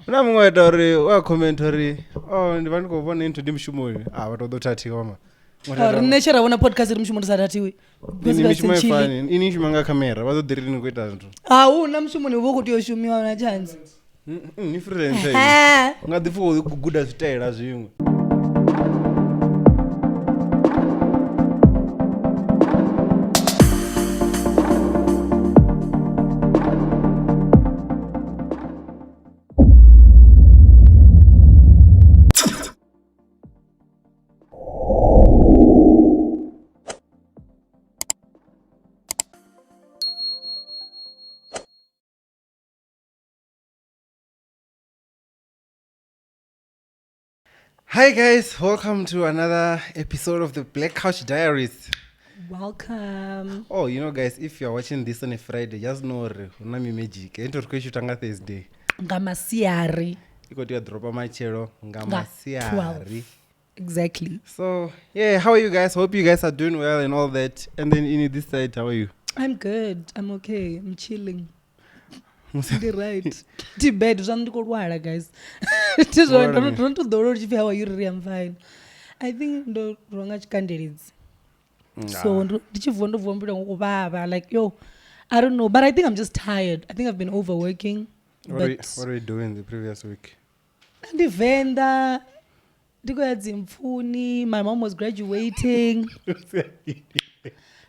Una mungweta uri wa commentary ndivani kuvona into dimshumo vatodothati koma nechera una podcast iri mushumo risatatiwe mishumo ifani ini shuma kamera vazodzirini kuita zvintu hauna mushumo nevo kuti yoshumiwa na chance ni freelance ungadhifuka kuguda zvitaira zvimwe. Hi guys, welcome to another episode of the Black Couch Diaries. Welcome. Oh, you know guys, if you're watching this on a Friday, just know unami magic. Ento rikeshutanga Thursday. Ngamasiari. Ikoti ya dropa machero ngamasiari. Exactly. So, yeah, how are you guys? Hope you guys are doing well and all that. And then in this side, how are you? I'm good. I'm okay. I'm chilling. You're right. To bed, I'm guys. Don't do the how are you really? I'm fine. I think the wrong candidates. So did you wonder like yo? I don't know, but I think I'm just tired. I think I've been overworking. What were you doing the previous week? The Venda, my mom was graduating.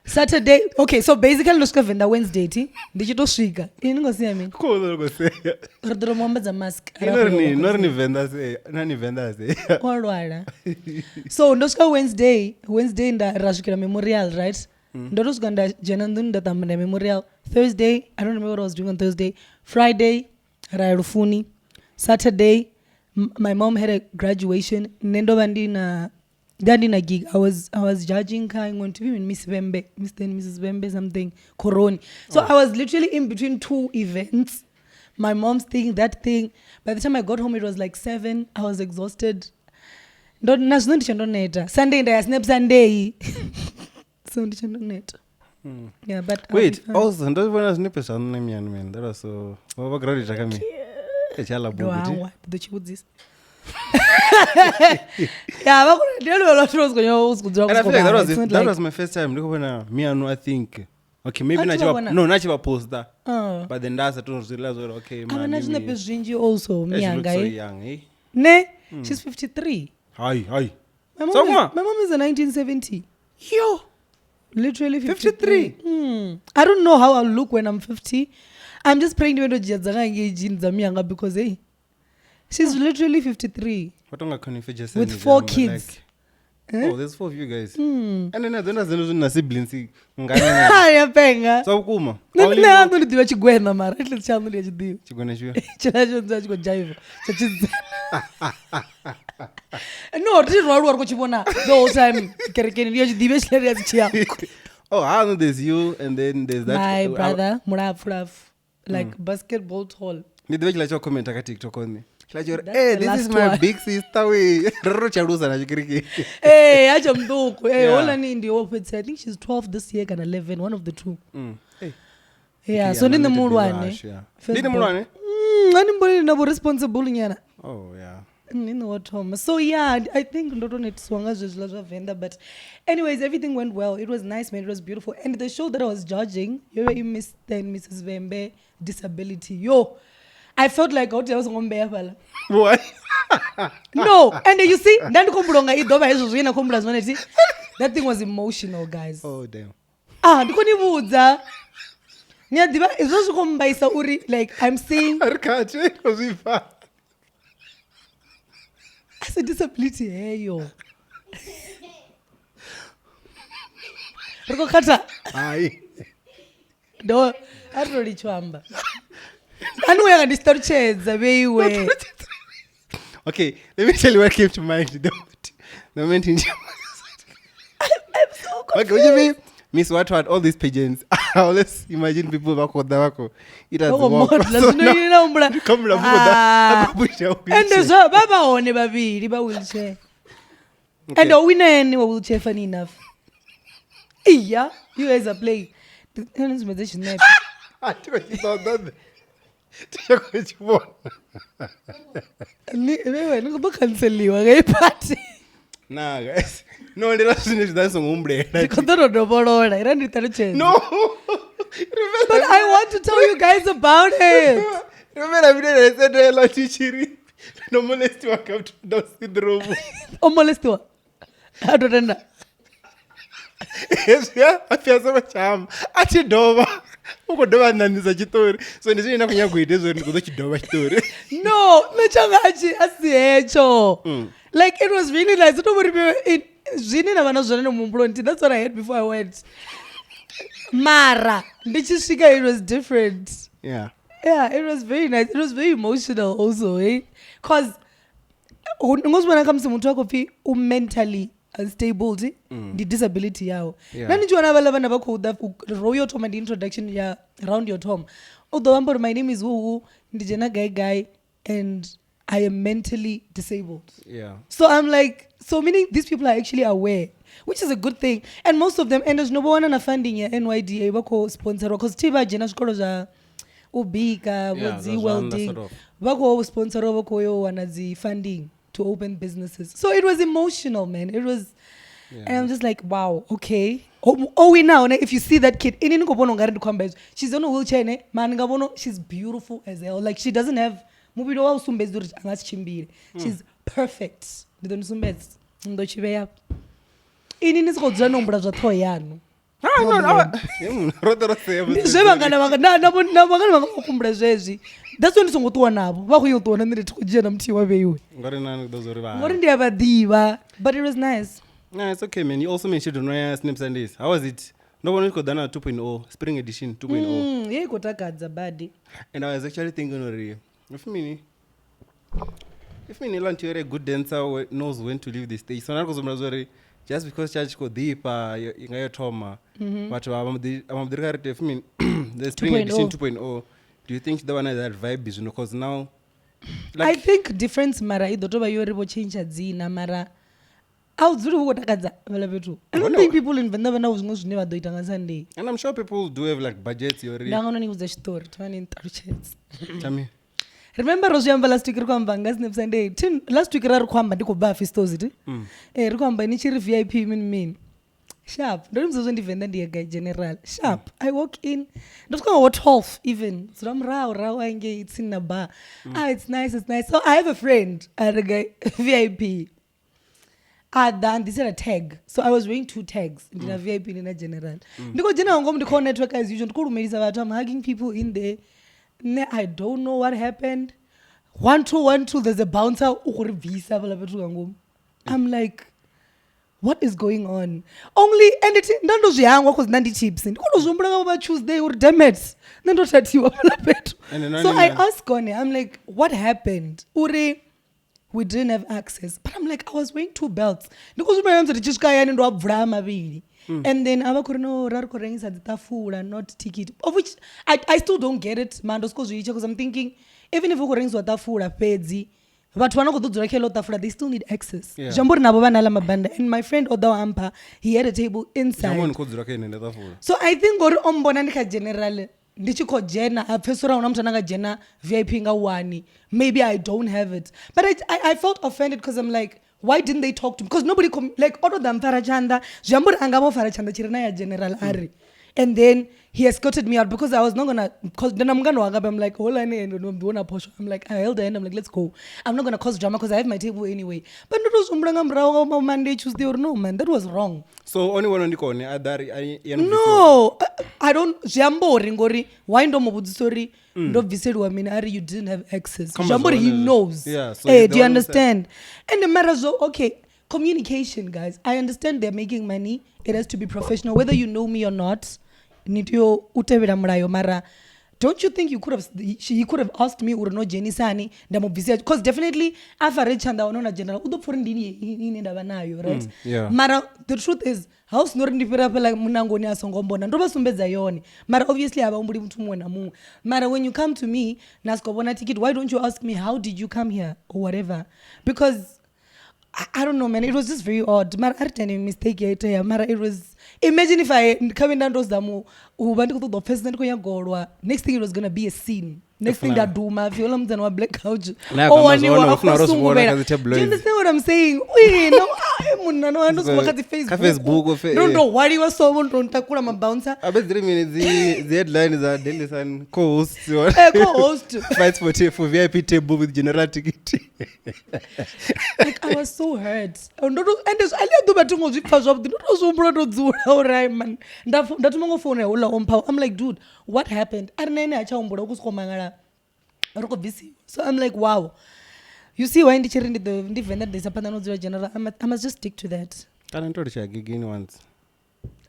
Saturday, okay, so basically loska Venda Wednesday ti ndichito swika ini ngosiya mina Khoza ngosiya rdro momba za mask nori Venda se nani Venda se olwala so ndoska Wednesday nda rashukira memorial, right? Ndotosika nda jena nda tamna memorial. Thursday I don't remember what I was doing on Thursday. Friday rayarufuni. Saturday my mom had a graduation nendo bandina a gig. I was judging going on TV in Mr. and Mrs. Vembe something Corona. So I was literally in between two events. My mom's thing, that thing. By the time I got home, it was like 7. I was exhausted. Sunday I snap Sunday. So yeah, but wait. Also, don't want to snip a son man. That was so. What grade is coming? This. Yeah, and I feel like that was my first time. Look when me and I think. Okay, maybe not post that. But then that's to realize okay, man. I'm not also me and guy. So young, eh? Ne, she's 53. Hi. My mom is a 1970. Yo, literally 53. I don't know how I'll look when I'm 50. I'm just praying to the because hey, she's literally 53. With 4 kids. Oh, there's 4 of you guys. And then there's siblings. Yeah, penga. So kuma. No, don't do what you go na mara. Let's tell me what you do. Chigona sure. Chalajo go jive. No, this is what you wanna. The whole time kerekeni you the best as chia. Oh, I know there's you and then there's that my brother Muraf like basketball tall. Need to like your comment on TikTok on me. Hey, this is my big sister. Hey, acha mduku. Hey, all I need the opposite. I think she's 12 this year and 11, one of the two. Hey. Yeah, so in the mood one. Did the mood anybody no responsible nyana. Oh, yeah. In what home. So yeah, I think not only swanga just Venda, but anyways, everything went well. It was nice, man. It was beautiful. And the show that I was judging, you Mr. and Mrs. Vembe, disability. Yo, I felt like I was on Beavala. What? No, and you see, that thing was emotional, guys. Oh damn. Like I'm saying, as a disability, hey yo. Aye. No, I don't really chamba. I know you're going to start chairs the way you were. Okay, let me tell you what came to mind. The moment in I'm so confused. Okay, what do you mean? Miss what all these pigeons. Let's imagine people back with the it has walk. And there's a baba on a baby, the wheelchair. And the winner anyway wheelchair funny enough. Yeah, you guys are playing. The tichakuchibona wena kubocanceliwa ngeipati nah guys no ndira zvine zvidanisongoumbulela ndikotorodobolola ira nditaruchenza no but I want to tell you guys about it remember vile nisetela tichiri nomolestiwa Down syndrome omolestiwa atotenda ezvia afyasema chama achidhova ukodhova nanisa chitori so ndizviina kunyanya kuita izvo ndikuzochidhova chitori no mechanga asihecho like it was really nice zvini navana zvana nemumbulonti that's what I had before I went mara ndichisvika it was different yeah it was very nice. It was very emotional also, because ngozibona kamse muntu wako phi mentally unstable the disability yawo nanichiona vala vana vakho row your tom and introduction ya around your tom although ambori my name is who ndijena guy and I am mentally disabled. Yeah. So I'm like, so meaning these people are actually aware, which is a good thing. And most of them, and there's no one on a funding ya NYDA wako sponsor because tiva jena shikolo za ubika wazi welding wako sponsor wako yo wanazi funding to open businesses. So it was emotional, man. It was and I'm just like, wow, okay. We now if you see that kid she's on a wheelchair man she's beautiful as hell. Like she doesn't have she's perfect. That's when songotuwa nabo vakuyotuona ndiritikujena mti waveiwe but it was nice. Yeah, it's okay, man. You also mentioned Noya Snips and this. How was it? No one could done 2.0 spring edition 2.0. Yeah, kotakadza badi. And I was actually thinking, if me learn to be a good dancer knows when to leave the stage. So now just because church go deep, you trauma. But I'm the spring edition 2.0. Do you think the one that vibe is because now? Like, I think difference mara idotoba yoribo change zina mara. I don't think people in Venda was never doing it on Sunday. And I'm sure people do have like budgets already. Tell me. Remember Rosiamba last week Sunday. Last week ndiko bar festos it. Rikwamba nichiri VIP mean. Sharp. Don't even Venda ndiye guy general. Sharp. I walk in. Don't go what half even. So I'm raw it's in a bar. It's nice. So I have a friend at a guy VIP. Then they said a tag. So I was wearing 2 tags in a VIP in a general. Because general I'm going network as usual. I'm hugging people in there. I don't know what happened. 1-2, there's a bouncer visa. I'm like, what is going on? Only and it's nando young because nandi chips and Tuesday or damn it. So I asked Connie, I'm like, what happened? We didn't have access. But I'm like, I was wearing 2 belts. Because my arms are just and then I not ticket. Of which I still don't get it, man. Because I'm thinking, even if we but they still need access. And my friend Odawa Ampa, he had a table inside. So I think general maybe I don't have it, but I felt offended because I'm like, why didn't they talk to me? Because nobody like all of them farachanda jambur angamo farachanda chirina ya general Ari, and then he escorted me out because I was not gonna cause then I'm like hold on I'm like I held her hand, I'm like let's go, I'm not gonna cause drama because I have my table anyway. But it was Monday, Tuesday or no, man, that was wrong. So only one on the no, I don't jambo ringori why ndo mobudisori ndo visedu Ari you didn't have access jambo he knows. Yeah, so hey, do you understand? And the matter is okay, communication, guys. I understand they're making money, it has to be professional whether you know me or not. Don't you think he could have asked me or no Jenny Sani because definitely average and the general right? Mara the truth is house no like munangonia songombo and roba mara obviously mara when you come to me naskobona ticket, why don't you ask me how did you come here or whatever? Because I don't know, man, it was just very odd. Mara mistake mara it was. Imagine if I coming down those damu, next thing it was gonna be a scene. next thing ndaduma viola mudzana wa Black Couch owaniwa akosunguvela. Do you understand what I'm saying? Uye no munhu anoenda kuzwa Facebook ndondowariwa so ndontakura mabouncer abedziri mini the headline za Daily Sun co-host co-host fights for VIP table with general ticket. Like I was so hurt and aliyaduba tingozvipfa zvavudi ndotozvombura todzura alright man ndatuma ngofona yaula omphawa. I'm like dude what happened ari naine achaumbura kuskomangala rikubvisiwa. So I'm like wow, you see why ndichiri ndivenda ndisapanda nodzura general. I must just stick to that. Kana ntori chagigini once.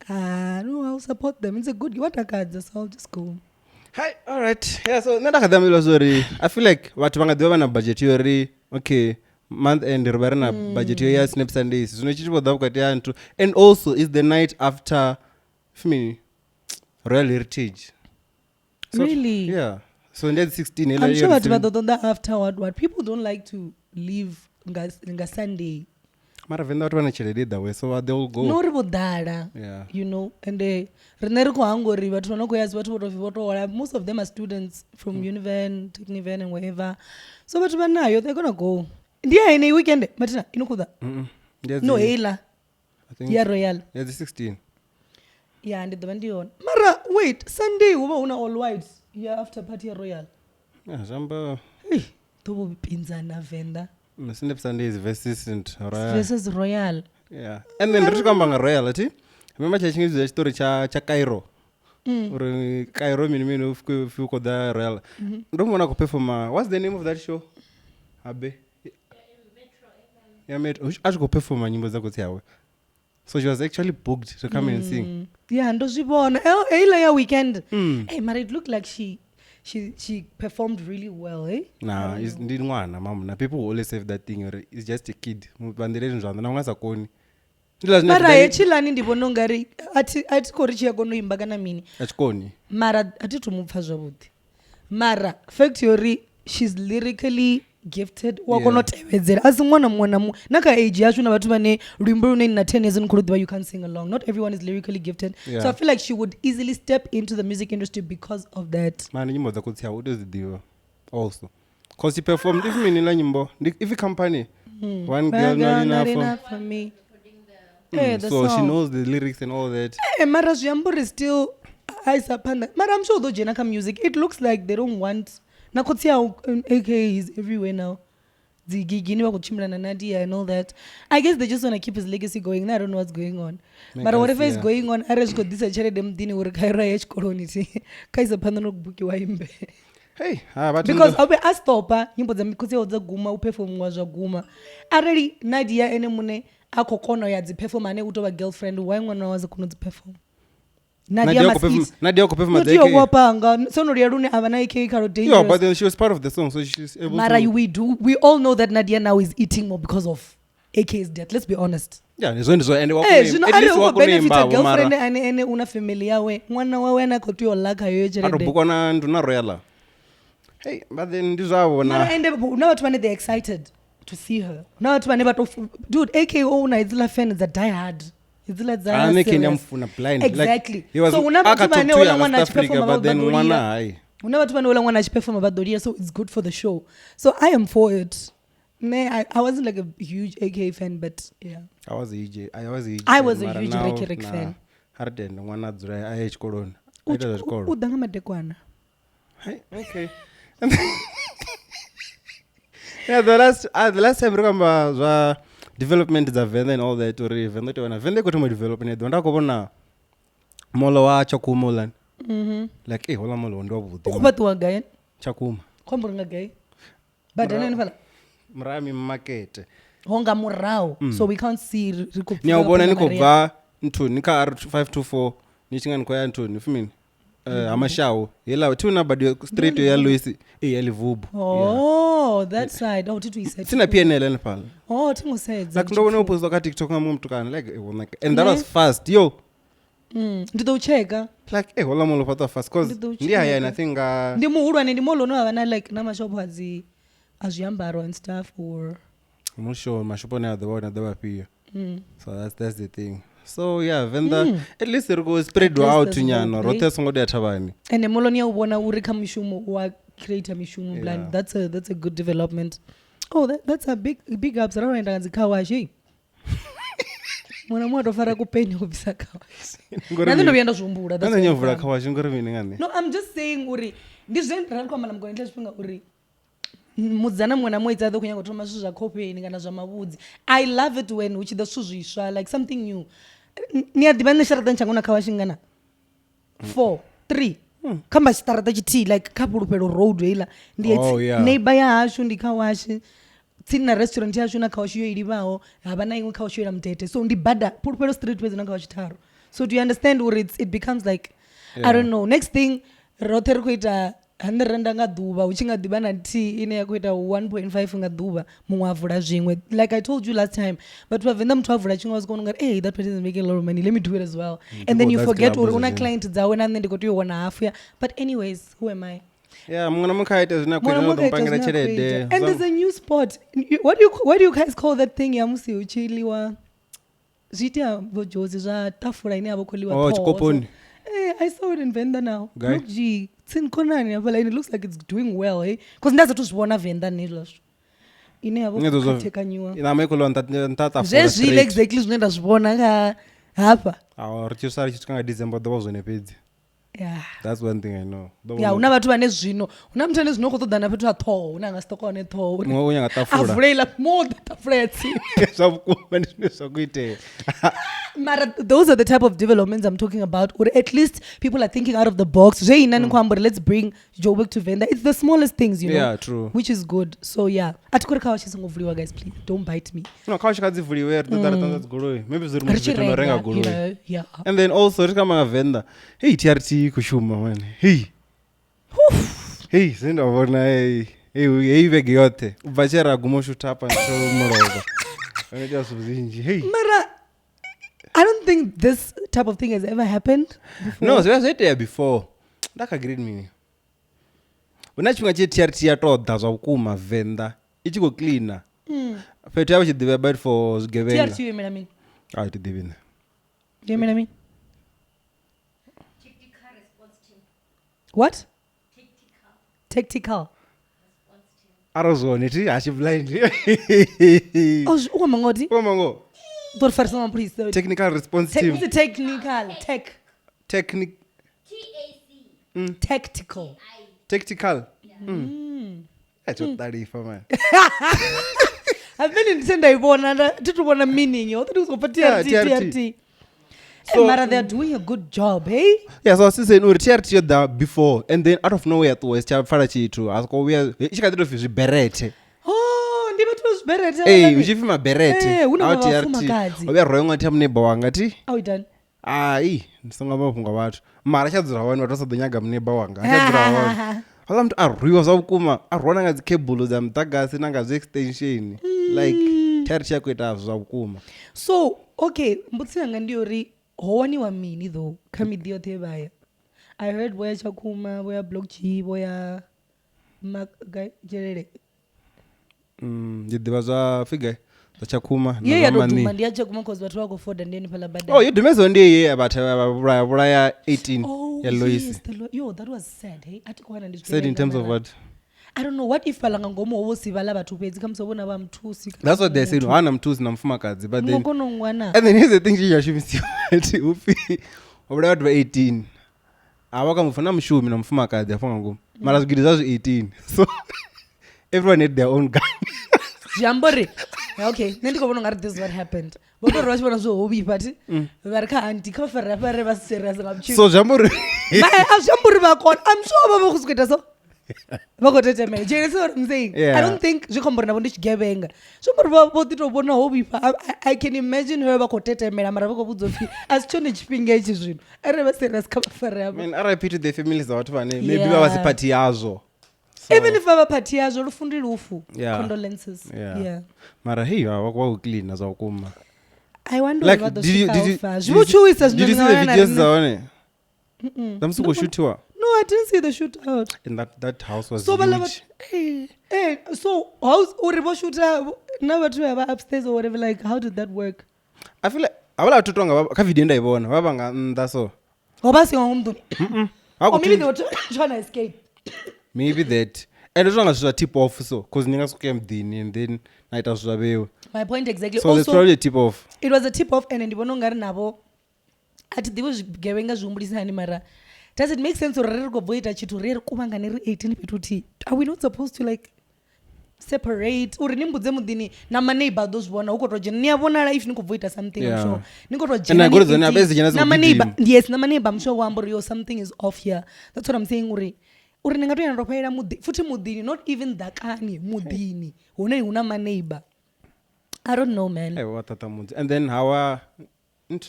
No, I'll support them. It's a good watakadza, so I'll just go. Hi, all right. Yeah, so ndakadamilwa sorry. I feel like vatu vangadhiva vana budget yori okay month end vari na budget yo ya Snap Sundays zvinochichivodha vukati antu. And also is the night after Royal Heritage. So, really? Yeah. So that's 16. I'm sure that after what people don't like to leave nga Sunday. Mara Venda watu vanachelede that way, so they will go. No ribodara. Yeah. You know, and rineriko hangori vatu vanokoyazi vatu votovotovola. Most of them are students from Univen, Techniven and wherever. So vatu vanayo they're gonna go. Ndiye ine weekend matina inokuda. No hela. I think yeah Royal. Yeah, the 16. Yeah, and the bandion. Mara wait, Sunday uba una all white. Yeah, after party ya Royal. Yeah, jamba. Hey, tobo pinza na Venda. Snap Sundays versus Royal. Versus Royal. Yeah. And then richikamba Royal ati. Remember chachingizwa story cha Cairo. Or Cairo mini uko da Royal. Ndomona ko perform. What's the name of that show? Abe. Yeah, mate. Ashiko perform nyimbo zako tiawe. So she was actually booked to come and sing. Yeah, ndozvibona. Ela ya weekend. Hey, but it looked like she performed really well, eh? Nah, it's ndinwana mama. Na people always say that thing or it's just a kid. Bandere njwanda na ungasakoni. Mara yechilani ndibono ngari ati korichi yakono imba kana mini. Achikoni. Mara ati tumupfa zvavudi. Mara fact yori she's lyrically gifted wakonotevedzera asi mwana naka age yacho na vatu vane rwimbo rune na 10 years nkurudziva you can't sing along. Not everyone is lyrically gifted. So I feel like she would easily step into the music industry because of that. Man nyimbo za kutsiya udozidiwa also because she performed if mini la nyimbo if company one girl not enough for me. So song. She knows the lyrics and all that. Mara zviyambori still aisapanda. Mara I'm sure though Jenaka music it looks like they don't want nakotsiya AK is everywhere now. Zigigini wakuchimla na Nadia and all that. I guess they just want to keep his legacy going. I don't know what's going on. But whatever is going on, Arash got this achere dem dini urikaira h koloniti. Kaisa pandano kubuki wa imbe. Hey, but because abe astopa nyimbo za mikosi ya guma uperform wa guma. Already Nadia ene mune akokono ya zi perform ane utoba girlfriend why mwana waza kuno zi perform. Nadia ko perform at the AK. Wapanga sono riarune avana AK Karo dangerous. Yeah, but then she was part of the song, so she's able Mara, to. we all know that Nadia now is eating more because of AK's death. Let's be honest. Yeah, it's going to end up. Hey, you know, I don't benefit a girlfriend and una familia yawe. Mwana wawe na kotu yo laka yoje rede. Arubuko na nduna Royal. Hey, but then this one na. And now watu wane they're excited to see her. Now watu wane bato dude AKO na izila fan is a die hard. Izila zara blind. Exactly. Like, so una watu wane ola mwana chiperform about Badoria. Una watu wane ola mwana chiperform about Badoria, so it's good for the show. So I am for it. I wasn't like a huge AK fan, but yeah. I was a huge Rick fan. Harden mwana dzura IH Corona. Udanga madekwana. Okay. Yeah, the last time remember the development za Venda and all that Venda ko to development ndonda ko bona molo wa Chakuma lan. Like hola molo ndo buti. Ubatu wa gayen Chakuma. Kombo nga gay. But then fala mrami market. Honga murao. So we can't see riko. Nyawubona niko va ntoni ka R524 nichinga nkoya ntoni ufimini. Amashawo yela tuna badi straight ya Louis yalivubu. Oh, that side. Oh, did we say? Sina PNL pala. Oh, tingo said. Like ndo wona upost ka TikTok na mtu kana like and that was fast yo. Ndito ucheka. Like hola molo pata fast cause ndia ya I think ndimuhulwa ndimolo no avana like na mashop aziyambaro and stuff or I'm sure mashopo na the one the pia. So that's the thing. So yeah, Venda at least it goes spread out nyana rothe songo de thabani. And moloni ya ubona uri kamishumo wa creator mishumo blind. That's a good development. Oh, that's a big ups. I don't know if kawashi. Mwana mwato fara kupenya kubisa kawashi. Nando nobiyanda zvumbura. That's nyovura kawashi ngori mini ngani. No, I'm just saying uri ndizvendera kwama namgonetla chipinga uri mudzana mwana moita do kunyanga kutoma zvu zvakopeni kana zvamavudzi. I love it when uchida zvu zvisva like something new. Niyadhibana sharata nchangona kawashi ngana 4 3 kamba chitarata chiti like kapurupero road ila ndiye neighbor yahashu ndikawashi tsina restaurant yashu na kawashi yo ilivawo havana imwe kawashi yo mtete so ndibada purupero street wezi na kawashi taro so do you understand or it becomes like I don't know next thing rother kuita 100 rand nga dhuva uchingadhibana tea ine yakuita 1.5 nga dhuva mumwe avhura zvimwe like I told you last time but Venda muthu avhura chimwe wasikuona ngati hey that person is making a lot of money let me do it as well and then you forget uri una client dzawe nane ndikotoiona hafu ya but anyways who am I mwana mukaita zvinakupangira chelede and there's a new spot what do you guys call that thing yamusi uchiliwa zviita vojozi zvatafura ine avokoliwa chikoponi I saw it in Venda now. Look, gee, it's in Konani. It looks like it's doing well, eh? Because that's what one of Venda needles. You know, I take a new one. In America, just exactly as one hapa. Our just December those on a page. Yeah. That's one thing I know. Yeah, una bathu vane zvino. Una muthu ane zvino kutodana pethu atho, una ngasitoko ne tho. Unya ngatafura. Avurela more tafura yatsi. Zvakuma ndinokuite. Mara those are the type of developments I'm talking about or at least people are thinking out of the box. Let's bring Joburg to Venda. It's the smallest things, you know. Yeah, true. Which is good. So yeah. Atikore kawashi songovuriwa guys please. Don't bite me. No, kawashi kadzivuriwe that's goloi. Maybe ziri muzvitonorenga goloi. Yeah. And then also rikama Venda. Hey TRT kushuma man. Hey sindavona hey vege yote. Ubachera gumoshuta apa ntomurova. Hey. Mara I don't think this type of thing has ever happened before. No, so I there before. Ndakagreed mini. Unachunga che TRT yatodha zvakuma Venda. Ichiko cleaner. Fetu yavo chidive about for Gevenga. TRT you mean? Ah, it divine. You mean? Technical response team. What? Tactical. Arozone iti ashi blind. Oh, umangoti? Umango. Por first one please. Technical response team. Technical. Technic. TAC. Tactical. Tactical. That's what that is for man. I've been in Sendai Bona to want a meaning. You know, TRT. So, Mara, they're doing a good job, hey? Yeah, so I was saying, we TRT there before, and then out of nowhere, to West Farachi to ask, we are, she got to beret. Oh, it was beret. Hey, we give him a beret. Out TRT. We are wrong at him, neighbor Wangati. How we done? Nisongabapunga watu. Mara chadzira wanu watosa donyaga mneba wanga. Chadzira wanu. Hala mtu arwiwa zawukuma. Arwana ngazi cable za mtagasi nangazi extension. Like, TRT yako ita zawukuma. So, okay, mbutsi ngandiyori howani wa mini though. Kami diyo tebaya. I heard boya chakuma, boya block G, boya jerere. Jidiwa za figure. Chakuma yeah ndomandia chakuma cause watu wako for ndeni pala baada oh you dimezo ndiye but buraya 18 ya Lois yo that was sad hey atikwana ndizwe said in terms of what I don't know what if alanga ngomo wosivala bathu pedzi kamsobona ba mthusi that's what they said hana mthusi na mfumakazi but then ngono ngwana and then here's the thing she yashimisi ufi buraya 18 abakamufuna mshumi na mfumakazi afanga ngomo mara zigidi zazo 18 so everyone had their own gun Jambore. Okay, nendikobona ngari this is what happened. Bodo rwachibona zvo hobi but varika anti kafara pare basera zamchi. So Jambore. Jambore bakon. I'm sure baba kuskweta so. Bakotete me. Jere so I'm saying. I don't think zikombora nabo ndichigevenga. Jambore babo titobona hobi I can imagine her bakotete me mara bakobudzofi asichone chipinga ichi zvinhu. Are basera skafara. I mean, RIP to the families zawatu vane. Maybe wazipati yazo. So, even if I'm a party as well, fundi lufu. Condolences. Yeah. Mara hii wako clean as wakuma. I wonder like, what the did you see the videos zaone? Namsuko shootwa. No, I didn't see the shootout. And that house was so huge. So house uribo shooter now to have upstairs or whatever like how did that work? I feel like abala tutonga ka video ndayibona babanga ndaso. Obasi ngumntu. Or maybe they were trying to escape. maybe that and zvanga zvichwa tip off so because ndinga suke mudhini and then naita zvavewe. My point exactly. So also, that's probably a tip off. It was a tip off and ndibona ngari navo atidzivi zvigevenga zviumbudisani mara does it make sense kuti riri kubvoita chito riri kumangana ri 18 pekuti are we not supposed to like separate uri nimbudze mudhini namaneighbor dozvibona ukotojena niyavonala if nikubvoita something I'm sure nikotojena yes namaneighbor I'm sure wamboriyo something is off here. That's what I'm saying uri ningatoenda ndopaira futi mudhini not even dakani mudhini hunei huna maneighbor. I don't know man. And then hawa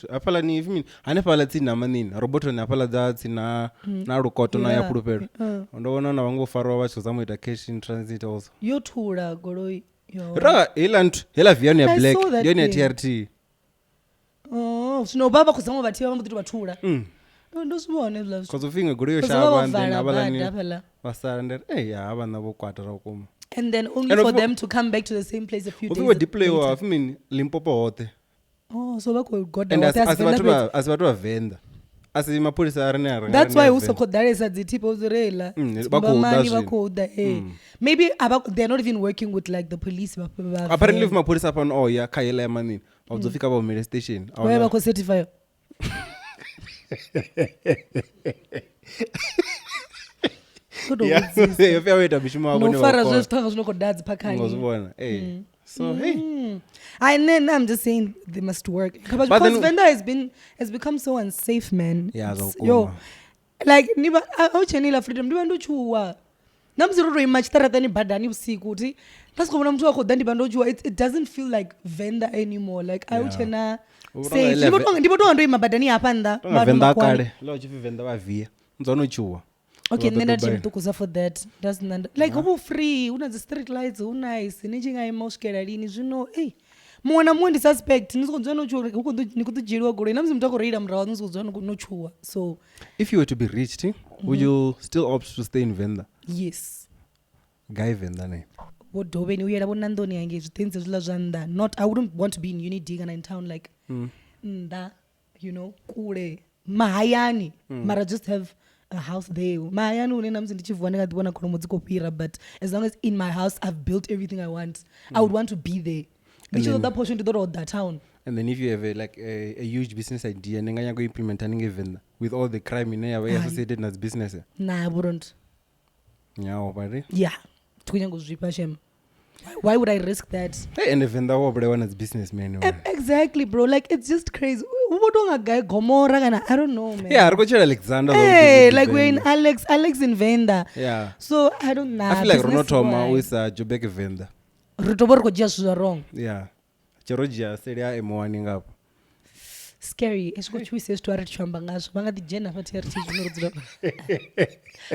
apala ni ifimi ane pala tsina manini roboto ni apala dza tsina na rukoto na ya pulupelo ndobona na vango farwa vacho zamuita cash in transit also yothula goloi ra hela viano ya black yo ni ya TRT sino baba kuzama bathi bambuti bathula ndosibone love cause ufinga goloi yo shaba and then abalani basanda ya abana bokwata rakuma and then only for them to come back to the same place a few days later. We deploy wa I Limpopo hote. Oh, so bakogoda and as batwa Venda. As mapurisa arena. That's why also called that is at the tip of the rail. Maybe they're not even working with like the police. Apparently if mapurisa upon ya kaela manini. Wazofika ba mele station. Where bako certify. So hey, and then I'm just saying they must work because Venda has become so unsafe, man. Yeah, yo, like niba auchenila freedom ndiba ndochuwa namziroro image taratani badani usiku uti tasikobona mtu wako dandi bandochuwa it doesn't feel like Venda anymore like auchena say ndibo ndo imabadani apanda Venda kale lo chifi Venda bavia nzonochuwa. Okay, nenda chimtukuza for that. That's not like ubu free, una the street lights, nice. Nijinga emoshkela lini, you hey. Mwana mwendi suspect, nizokuzwana uchuwa, nikutujiriwa gore, namzi mtako reida mrawa, nizokuzwana uchuwa. So, if you were to be rich, would you still opt to stay in Venda? Yes. Guy Venda ne. What do when you hear about Nandoni engage things as Lajanda? Not, I wouldn't want to be in Unity and in town like nda, you know, kule mahayani. Mara just have a house there. But as long as in my house I've built everything I want, I would want to be there. That portion to that town. And then if you have a huge business idea, and you go implement Venda with all the crime in there associated as business. Nah, I wouldn't. Yeah, why would I risk that? Hey, and Venda one as businessman. Exactly, bro. Like it's just crazy. I don't know, man. Yeah, Alexander. Hey, like we're in Alex in Venda. Yeah. So I don't know. I feel like Ronotoma with Jobek Venda. Rotoborko just wrong. Yeah. Cherogia seria emoaning up. Scary. It's got choices to Chambanga. Banga the Jenna for TRT.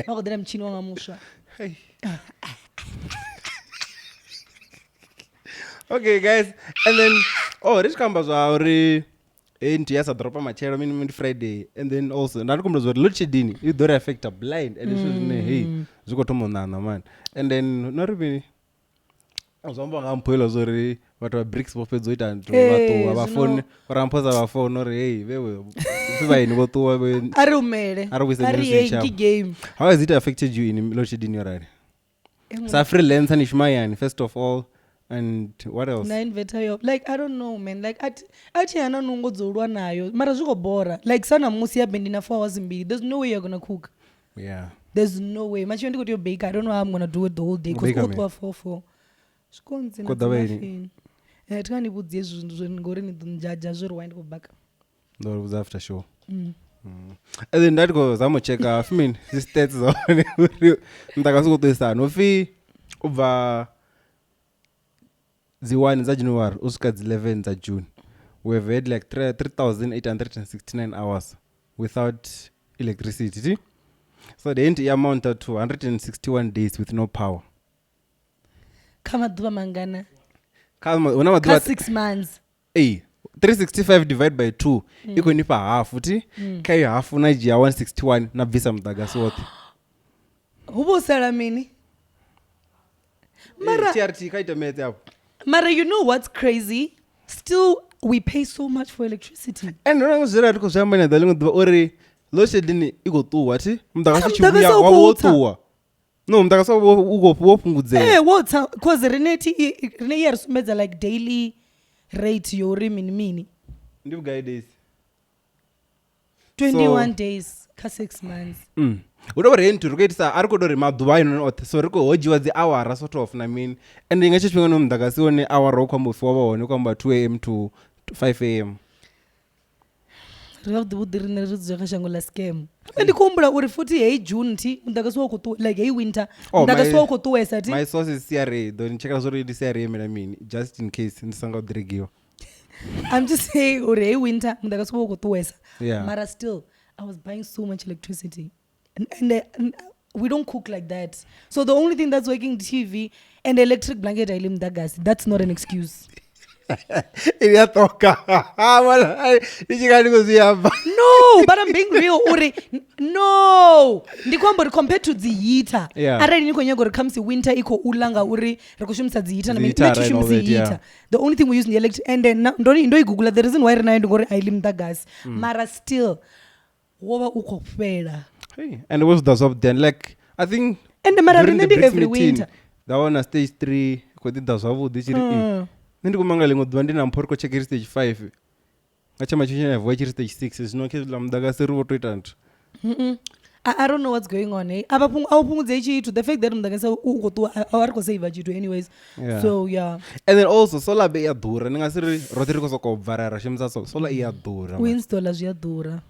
Oh, then I'm Chino Musha. Hey. Okay, guys. And then, this comes already. And yes, I drop my chair on Friday, and then also not come to Luchidini. You don't affect a blind, and hey, Zukotomonana man. And then not really. I was on Poelo Zori, what were bricks for Pezzuit and our phone, or our phone, or hey, we will. I don't game. How has it affected you in Luchidini? Right? Safri Lens and Ishmayan, first of all. And what else? Like I don't know, man. Like actually I don't know what's nayo. Mara zuko bora. Like sana musia bendina 4 hours in there's no way you're gonna cook. Yeah. There's no way. Much you want to go to your baker. I don't know how I'm gonna do it the whole day. Because go to 4. Scones in nothing. It can't put this ngori ni dunjaja zuru wind go back. No, it was after show. And then that goes. I'm gonna check out. I mean, this stats on. Ndakasuko to isa. No fee over. Ziwani za January, usuka 11 za June. We've had like 3,869 hours without electricity. So the entire amounted to 161 days with no power. Kama duwa mangana. Kama 6 months. 365 divided by 2. Iko nipa half uti. Kayo half unajia 161 na visa mdagasi wote. Hubo salamini. Mara TRT kaita mete hapo. Mara, you know what's crazy? Still, we pay so much for electricity. And when I was there, because I'm in the ore, Loshe didn't go to what? Mdagasi chibuya wawotua. no mtakasa wopungudze wotsa cause rine iya risumbedza like daily rate yori mini ndikugaye days 21 days ka 6 months udo rentu rikuitisa ari kudori maduva inonothe so rikuhojiwa dziawara sort of namean and ingacho chipinga nomudhakasi one awara wokwambofiwa vaone kwamba 2 am to 5 am rikavudhivudhi rine ridzi zvakashangula scam ndikumbura uri futi hei june ti mudhakasi like hei winter mudhakasi wakutuwesa ti my source is CRA though ndichekera zori ndi CRA menamini just in case ndisanga kudhiregiwa I'm just saying uri hei winter mudhakasi wakutuwesa Yeah. mara still I was buying so much electricity and we don't cook like that, so the only thing that's working TV and electric blanket I lim dagas. That's not an excuse. iyatoka ichikandikuziyamba No, but I'm being real uri no ndikwamba compared to dzihita arali nikonyanga uri comes winter iko ulanga uri rikushumisa dzihita na mechishumisa dzihita the only thing we use in the electric and then ndo igugula the reason why rinayo ndingori I lim dagas mara still wova uko kupera. Hey, and it was the up then like I think and mara rinde every winter that one stage 3 kodi dazwavu dichiri ndikumanga lingo dwandi na mporko check stage 5 acha machine na voice stage 6 zvinokela mudhakasi ruvotoita nto I don't know what's going on apapungudze chitu the fact that mudhakasi ukotuwa ari kusave chitu anyways so yeah and then also solar be yadhura ningasiri rote rikosokobvarara shemza solar iyadhura uinstalla zviyadhura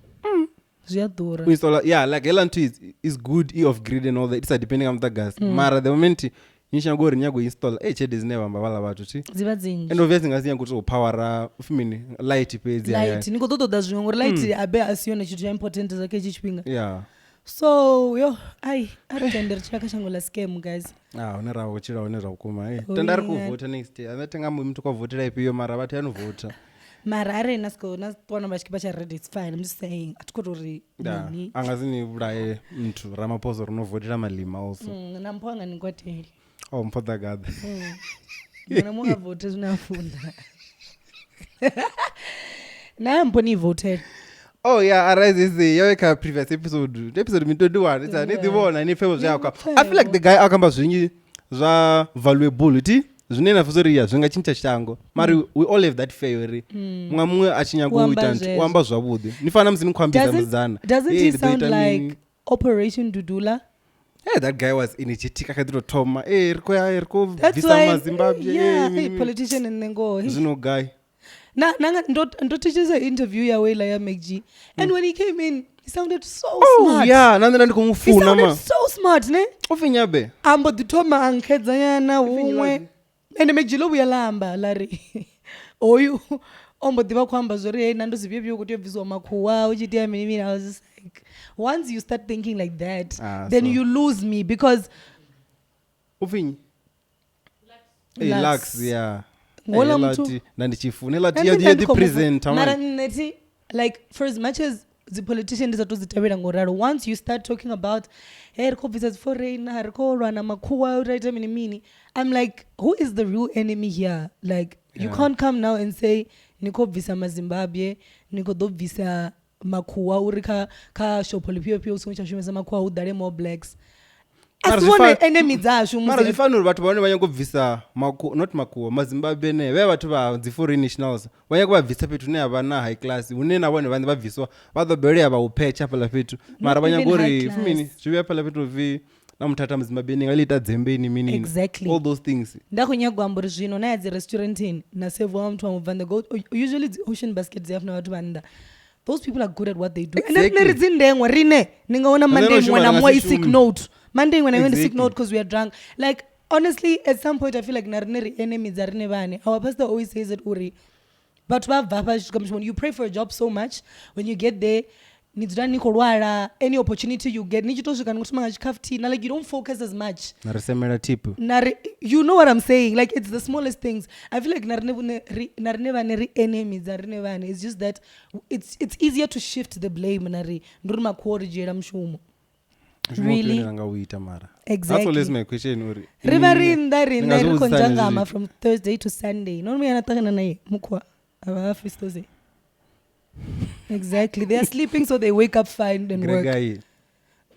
zviyadhura uinstalla yeah like hela nto is good off grid and all that it's depending on mudhakasi mara the moment nishangori nyago install chede zinevamba vala vatu ti dziva dzinji and obviously ngasinya kuti upowera fimini light pedzi light nikototoda zvimwe ngori light abe asiyona chitu chaimportant zake chichipinga yeah so yo ai aritenderi chakashangula scam guys uneravo kuchira uneravo kuma tandari kuvhota next year anatenga mtu kwavhotera ipiyo mara vati anovhota mara arena sikona vachikipa chared it's fine I'm just saying atikotori nini angazini uraye mtu ramaposo runovhotera malima also nampo anganikwateli mfadha gadha mwana mukavhote zvinafunda nampo nivoted arise is yaweka previous episode mi 21 it's ndivona ni favor zvako I feel like the guy akamba zvinyi zva valuable ti zvinena fuzoriya zvingachinja chango mari we all have that theory mumwe achinyangoita wamba zvavudi nifana muzini kwambisa muzana doesn't it sound like Operation Dudula? Yeah, that guy was energetic akadrotoma rikobvisa mazimbabwe politician and nengo zvino guy nanga ndotichisa interview yawela ya McG and when he came in he sounded so smart. nandina ndikumufuna he sounded so smart ne ufinyabe ambo ditoma ankhedzanyana umwe and McG lobuyalamba lari oyu ombo diva kwamba zori hey nandozivyevyeo kuti yobviswa makhuwa uchitia mini I was just like once you start thinking like that then so you lose me because ufinyi Lux ngola mtu nandichifuna lati ya the present mara neti like for as much as the politician ndizatozitavira ngoraro once you start talking about hey rikobvisa foreign rikolwa na makhuwa utaita mini I'm like who is the real enemy here like you can't come now and say nikobvisa mazimbabwe nikodobvisa makhuwa uri ka shop lipiyo usichashumisa makhuwa udare more blacks asione enemy dzashu mara zifanira vatu vaone vanyangobvisa not makhuwa mazimbabwe ne ve vatu va dzi foreign nationals vanyangobvisa petu ne havana high class unena vone vanhu vabviswa vadobelea vaupecha pala petu mara vanyangori fumini zvive pala petu vi namutata muzimbabwe ningaliita dzembeni mini exactly all those things ndakunyagwamburi zvino naye dzirestaurantini nasave wamtu vamubva the goat usually the ocean baskets yafuna vatu vanda those people are good at what they do exactly. And nerizindengwa rine ningaona monday when I'm more sick note monday when I went to sick note because we are drunk like honestly at some point I feel like narineri enemies arine vane our pastor always says it uri but when you pray for a job so much when you get there nidzira nikorwara any opportunity you get nichitosvika nikutimanga chikafutina like you don't focus as much narisemera tip you know what I'm saying like it's the smallest things I feel like narine vane enemies arine vane it's just that it's easier to shift the blame nari nduri makuorijera mushumo really mara exactly that's always my question uri riva rinda rikonjangama from Thursday to Sunday nomi anatakana naye mukwa avafistose exactly they are sleeping so they wake up fine and work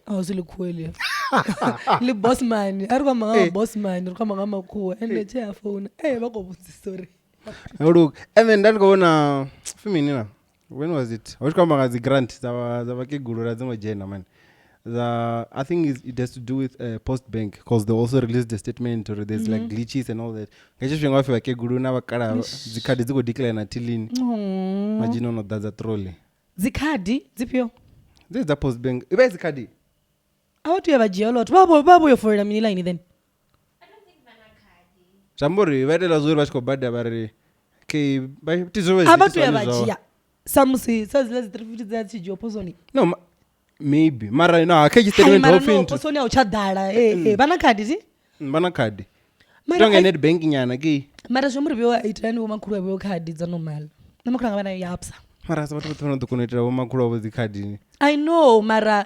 awusilukhweli li boss man ari kwama ngama boss man ari kwama ngama khuwa ende che afona bakobutsi sorry look and then ndandikona feminina when was it wachikamba ngazi grant zavakegulu radzimojena man I think it has to do with Post Bank because they also released a statement or there's like glitches and all that. Ngechifenga wafi vakegulu navakara zikadi dziko declare na tilini. Majino no daza trolley. Zikadi dzipyo. This is the Post Bank. Iba zikadi. Awatu yavajiya lot. Babo yoforera mini line then. I don't think vanakadi. Chambori vaitela zuri vachikobhadha vari ke tizove abatu yavajiya. Samusi sazilezi 350 dzachijo posoni. No maybe mara no akeji statement ofinto posoni auchadala vanakadi ti? Vanakadi. Tonga net banking yana ke. Mara zvomuri vyo itirani womakuru vyo kadi dza normal. Namakuru ngavana yapsa. Mara sabatu tona dokunoitira womakuru avo dzikadi. I know mara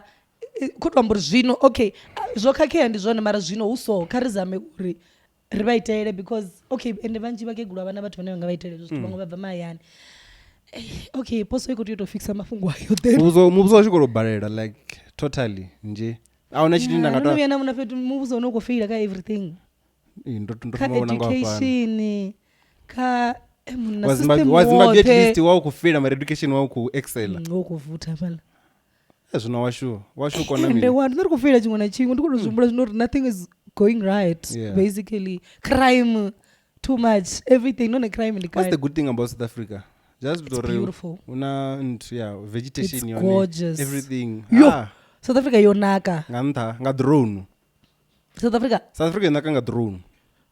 kutwamburi zvino okay zvokhakeya ndizvone mara zvino uso karizame uri rivaitele because okay ende vanji vakegulu avana vathu vane vanga vaitele zvithu vamwe vabva mayani okay poso iko tofixa mafungu ayo then mubuzo wachikorobharera like totally nje auna chiti ndangatoa yana muna fetu mubuzo unokofira ka everything ndotoona ngapana education ka muna wazima at least wao kufira ma education wao ku excel ngokuvuta pala zvino washu kona mimi ndiri kufira chimwe na chimwe ndikunozvumbura zvino nothing is going right basically crime too much everything no crime in the what's the good thing about South Africa just beautiful una vegetation it's gorgeous everything South Africa yonaka ngantha nga drone South Africa yonaka nga drone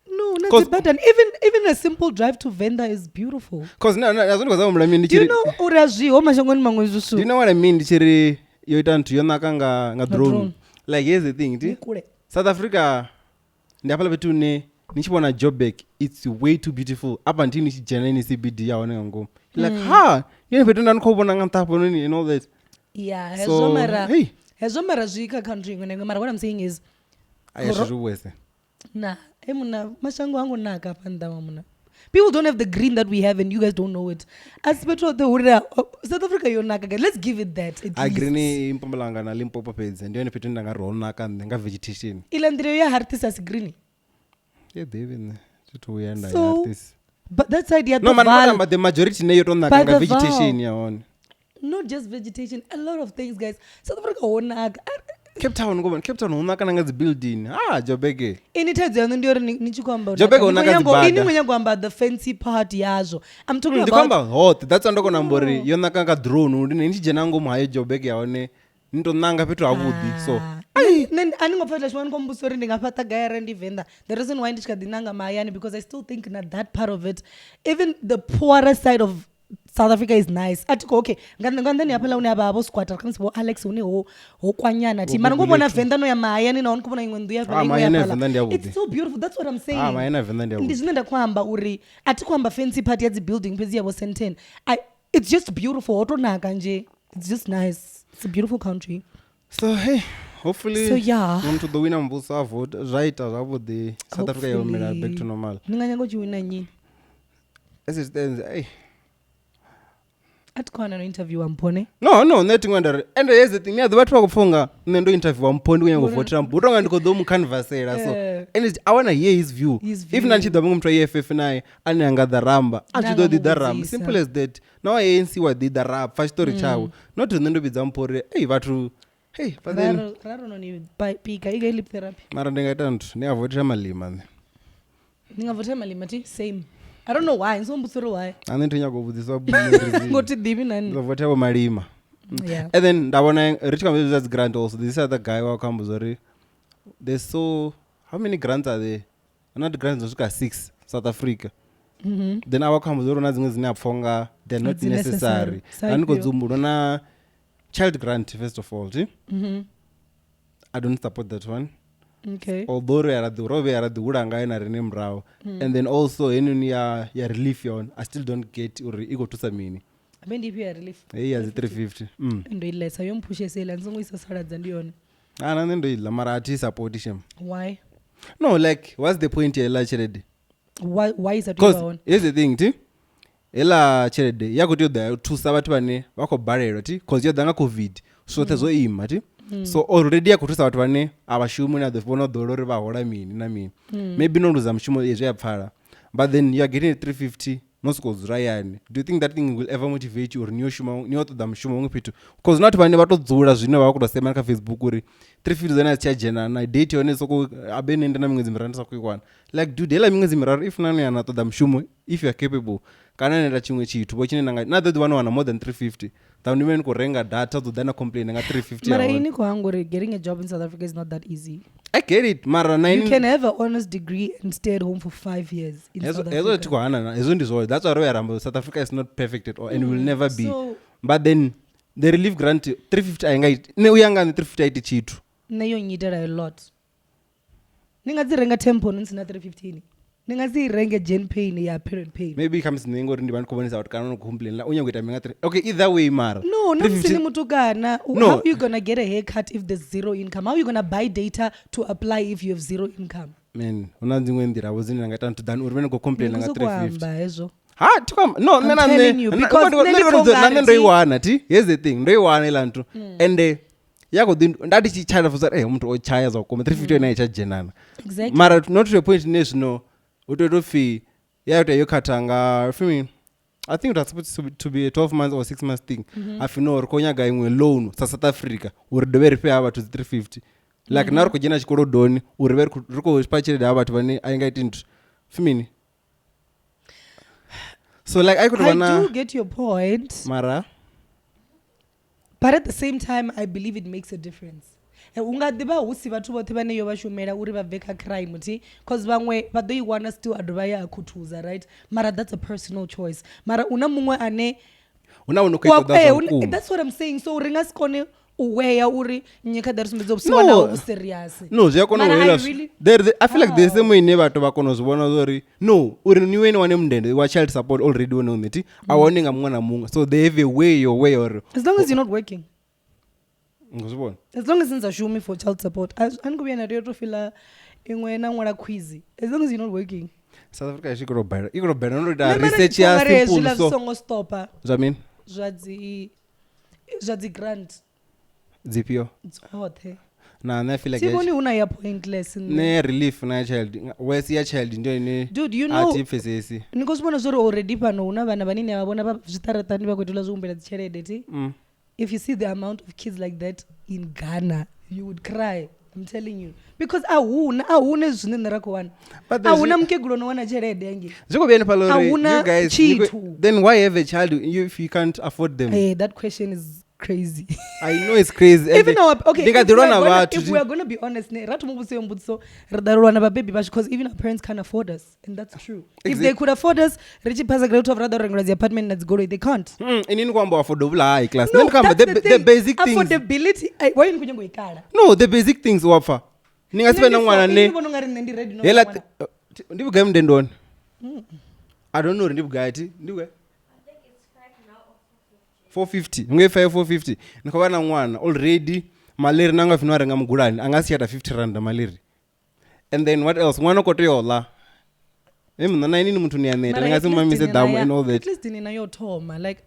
no not bad and even a simple drive to Venda is beautiful because nazondikwaza mlamini ndichiri you know urazviho mashangoni mamwe zvishu you know what I mean ndichiri yoita nthu yonaka nga drone like here's the thing South Africa ndapala petu nichibona Joburg it's way too beautiful apa ndini nichijena ni CBD yaone ngoma like yene petu ndanikobona ngantapo nini and all that yeah so hezomara zvika country ngene mara what I'm saying is ayashruwese na emuna mashango angu naka pandama muna people don't have the green that we have and you guys don't know it as petro the ura South Africa yonaka guys let's give it that a green impumalanga na Limpopo peds and yene petu ndangaronaka nga vegetation ilandire ya artist as green yeah David to yenda so, artist but that's idea no man but the majority nayo tonaka nga vegetation yaone not just vegetation a lot of things guys South Africa wonaka Cape Town unaka nanga zi building Joburg ini tedze ndio nichikwamba Joburg unaka zi bada ini mwenye kwamba the fancy part yazo I'm talking about kwamba hot that's ndoko nambori yonaka nga drone undine ndichijena ngomu hayo Joburg yaone nto nanga petu avudi so aningophatha chimwe kombusori ndingaphatha gaya rendi Venda the reason why ndichikadinanga mayani because I still think that part of it even the poorer side of South Africa is nice atiko okay ngandani yaphela une aba squatter kansibo Alex une ho kwanyana ti mana ngobona Venda no ya mayani na unkubona ingwe ndu yaphela ingwe yaphela it's so beautiful that's what I'm saying mayana Venda ndiyabu ndizinenda kwamba uri atikwamba fancy part ya the building phezi yabo Senten it's just beautiful otonaka nje it's just nice it's a beautiful country so hey hopefully so yeah to the winner mbuso avote right about the South Africa yomela back to normal ninganyango chiwina nyini as it stands hey atikwana no interview ampone no neti ngwanda and here's the thing yeah the bathu vakufunga nendo interview ampone kunyango votera mbuto ngandiko do mu canvassera so and I want to hear his view if nanchidwa mumtu EFF naye ananga dharamba achido di dharamba simple as that now ANC wa di dharamba fa story chawo not nendo bidza mpore hey vathu hey but then raro no ni pika iga lip therapy mara ndingaita nthu ne avotera malima ndingavotera malima ti same I don't know why nsombusoro why anendinya kubudziswa bumiri ngoti divi nani ndavotera malima yeah and then ndabona rich communities grant also this other guy wa kambuzori there's so how many grants are there not grants zosvika 6 South Africa then our kambuzori na dzimwe dzine apfonga they're not necessary anikodzumbuno na child grant first of all I don't support that one okay although rove yaradhuranga ina rine mrao and then also enuni ya relief yon I still don't get uri iko tusamini abendipi ya relief hey as 350 ndo ilesa yompushe sela nzongoisa saladza ndiyona ana ndo ila mara ati support him why no like what's the point ya la cherede why is that you on here's the thing ti ela cherede yakuti yoda tu sabatu bane bako barrel ti cause yodanga covid so tezo ima ti so already akuthusa vathu vane avashumi na vona ḓola uri vha hola mini na mini maybe no luza mushumo ezwi ya pfala but then you are getting 350 no sokou dzula yani. Do you think that thing will ever motivate you uri niyo ṱoḓa mushumo huṅwe fhethu because not vhane vha to dzula zwine vha vha khou tou sema kha Facebook uri 350 dzone a dzi tsha dzhena na date yone soko abe nende na miṅwedzi miraru ndi sa khou i wana like dude hela miṅwedzi miraru if nani yana ṱoḓa mushumo if you are capable kana nenda tshiṅwe tshithu vho tshine na ḓo ḓi wana more than 350 than ni khou renga data dzo ḓa na complain nga 350 mara ini khou hanga uri getting a job in South Africa is not that easy. I get it mara you can have an honest degree and stay at home for 5 years in South Africa. Ezo tiko hana ezo ndizo that's why we are South Africa is not perfect at all and will never be so, but then the relief grant 350 ainga ne uyanga ni 350 aiti chitu ne yo nyitela a lot ninga dzi renga tempo nsina 315 ninga dzi renga gen pay ne ya period pay maybe comes nengo ri ndi vha khobonisa out kana no complain la unyango ita minga 3 okay either way mara no namsini mutukana no. How you gonna get a haircut if there's zero income? How you gonna buy data to apply if you have zero income? Man una dzimwe ndira vozini nga tantu dan uri vene go complain nga 350 ezo ha tikam no nena ne ndo iwana ti here's the thing ndo iwana ilantu and yako ndati chichaya fuza umuntu ochaya zakoma 350 na icha jenana exactly mara not to the point no utoto fee yaita yokhatanga fimi I think that's supposed to be a 12 months or 6 months thing afino uri konyaga imwe loan sa South Africa uri dove repay ava to 350 like nari kujena chikoro doni uri veri riko pachireda ava vatu vane ainga itintu fimini so like I do get your point mara but at the same time I believe it makes a difference. Ungaḓivha husi vhathu vhoṱhe vhane yo vha shumela uri vha bve kha crime ti because vhaṅwe vha ḓo i wana still adovha ya khuthuza right mara that's a personal choice mara una muṅwe ane una uno khoi that's what I'm saying so uri nga si kone u weya uri nyika ḓa ri sumbedza u wana u serious no zwi a kona u wela I feel like there's some ine vhathu vha kona u zwivhona uri no uri ni wene wane mundende wa child support already wone uneti a wane nga muṅwe na muṅwe so they have a way or as long as you're not working ngizibona as long as since show me for child support anikubuya na rio to fila ingwe na nwala quiz as long as you're not working South Africa ishikoro bera no da research ya simple so songo stopa zamin zwadzi grant dzipio zothe na feel like siboni una ya pointless ne relief na child wesi ya child ndio ine dude you know atifesesi nikosibona zori already pano una vana vanini avabona va zvitaratani vakuitola zviumbela dzichelede ti if you see the amount of kids like that in Ghana you would cry I'm telling you because ahuna zvine ndarakuwana ahuna mukegulu unowana chelede yange zviko bene palori you guys then why have a child if you can't afford them hey that question is crazy I know it's crazy even our okay if we are going to be honest ratu mubuso mbuso radarwana baby bash because even our parents can't afford us and that's true if they could afford us richi pasa great of rather regular the apartment that's go they can't inini kwamba affordable high class then come the basic things affordability why you kunyango ikala no the basic things wafa ningasipenda mwana ne hela ndibugaye mndendoni I don't know ndibugaye ati ndibugaye 450 ngefa 450 nikova na mwana already maleri nanga fino arenga mugulani angasiyata 50 rand maleri and then what else mwana kotoyola mna nini muntu niyaneta ngasi mamise damu and all that at least nina yothoma like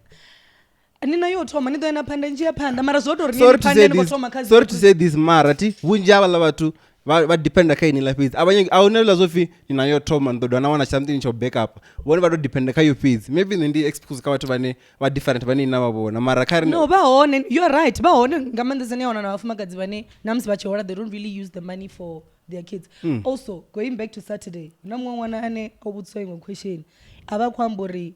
nina yothoma nido ena phanda njia phanda mara zoto ri ni phanda ni kothoma kazi sorry to say this mara ti vunji ava vatu va dependa kha ini life is abanye awunela zofi ninayothoma ndodo anawana something cho backup vone va to dependa kha you fees maybe ndi excuse ka vatu vane va different vane ina vavona mara khari no ba hone you are right ba hone ngamandezane yona na vafumakadzi vane namsi vachihola they don't really use the money for their kids also going back to Saturday namwe mwana ane obutswa imwe question abakwambori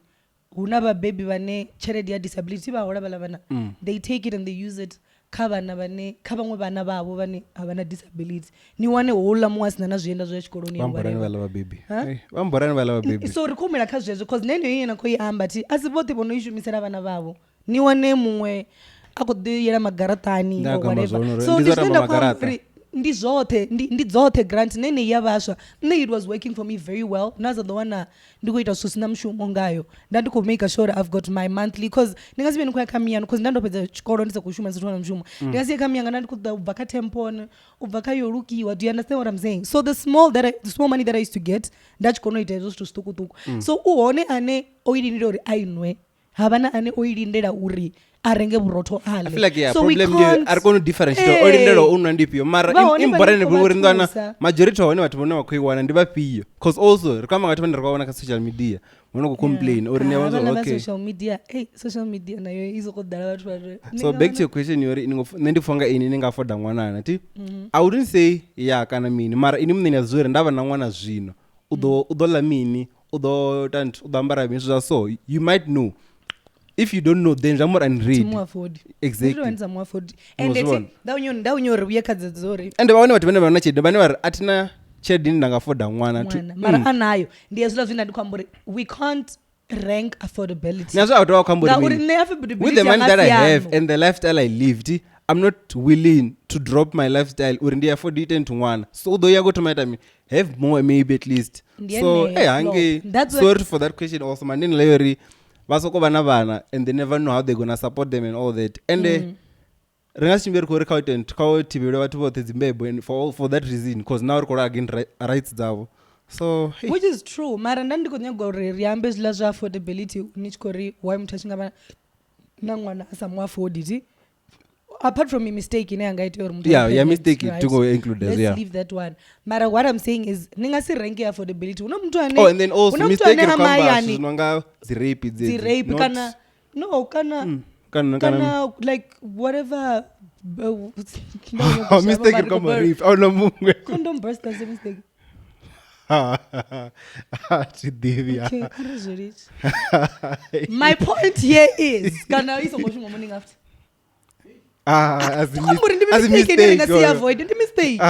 huna ba baby vane charity ya disability ba hola bala they take it and they use it khavana vane khavamwe vana vavo vane havana disability ni wane hola muasina na zvienda zwa chikoloni vamborani vala baby vamborani vala baby so rikhomela kha zwezwo because nene yena ko iamba ti asi vote bono ishumisela vana vavo ni wane mumwe akodi yela magaratani or whatever so ndizenda kwa ndi zothe grant nene ya vasha it was working for me very well naza the one ndikuita susina mshumo ngayo ndandiko make sure I've got my monthly because ndingasibe ndikuya kamiyana because ndandopedza chikoro ndise kushuma ndisitona mshumo ndingasiye kamiyanga ndandikuda ubva ka tempon ubva ka yorukiwa do you understand what I'm saying so the small money that I used to get ndachikonoita izvo zvitukutuku so uone ane oidinira uri ainwe havana ane o ilindela uri arenge vhurotho ale. I feel like yeah, so we problem there can't are going to differentiate o lindela o nwa ndifhio mara important uri ndana majority hone vhathu vhone vha khou iwana ndi vhafhio because also ri kwama vhathu vhane ri kwaona kha social media vhone khou complain uri ne vha okay social media nayo izoko dala vhathu vha. So back to your question yori nne ndi fonga ini ninga afforda ṅwanana ti I wouldn't say ya kana mini mara ini mune ya zwori ndavha na ṅwana zwino u ḓo ḽa mini u ḓo ambara mini zwa so you might know. If you don't know, then I'm more unread. Exactly. And they say, da unyori uye kadzadzori. And vaone vatu vane vana chede vane vari atina chede ndanga afforda ṅwana tu. Mara anayo ndiye zvila zvina ndikwamburi we can't rank affordability. Nazvo auto wakwamburi with the money that I have and the lifestyle I lived, I'm not willing to drop my lifestyle uri ndi afford it into ṅwana. So though you go to my time have more maybe at least. So hey hange sorry for that question also manini layori vasoko vana and they never know how they're gonna support them and all that and ringa chimberi kuri content kawo tibele vatu vothe dzimbebo and for that reason because now rikora again rights dzavo so hey. Which is true mara ndandikonyagwa uri riambe zvila zva affordability nichikori why muthu achinga na ṅwana asamu afford it apart from a mistake ine angaita uri muthu mistake right? To go include let's yeah. leave that one mara what I'm saying is ninga si rank affordability una muthu ane and then also mistake kwamba zvinonga zirape kana no kana like whatever mistake kama rape au no mungwe condom burst as a mistake okay, my point here is kana isongosho morning after as a mistake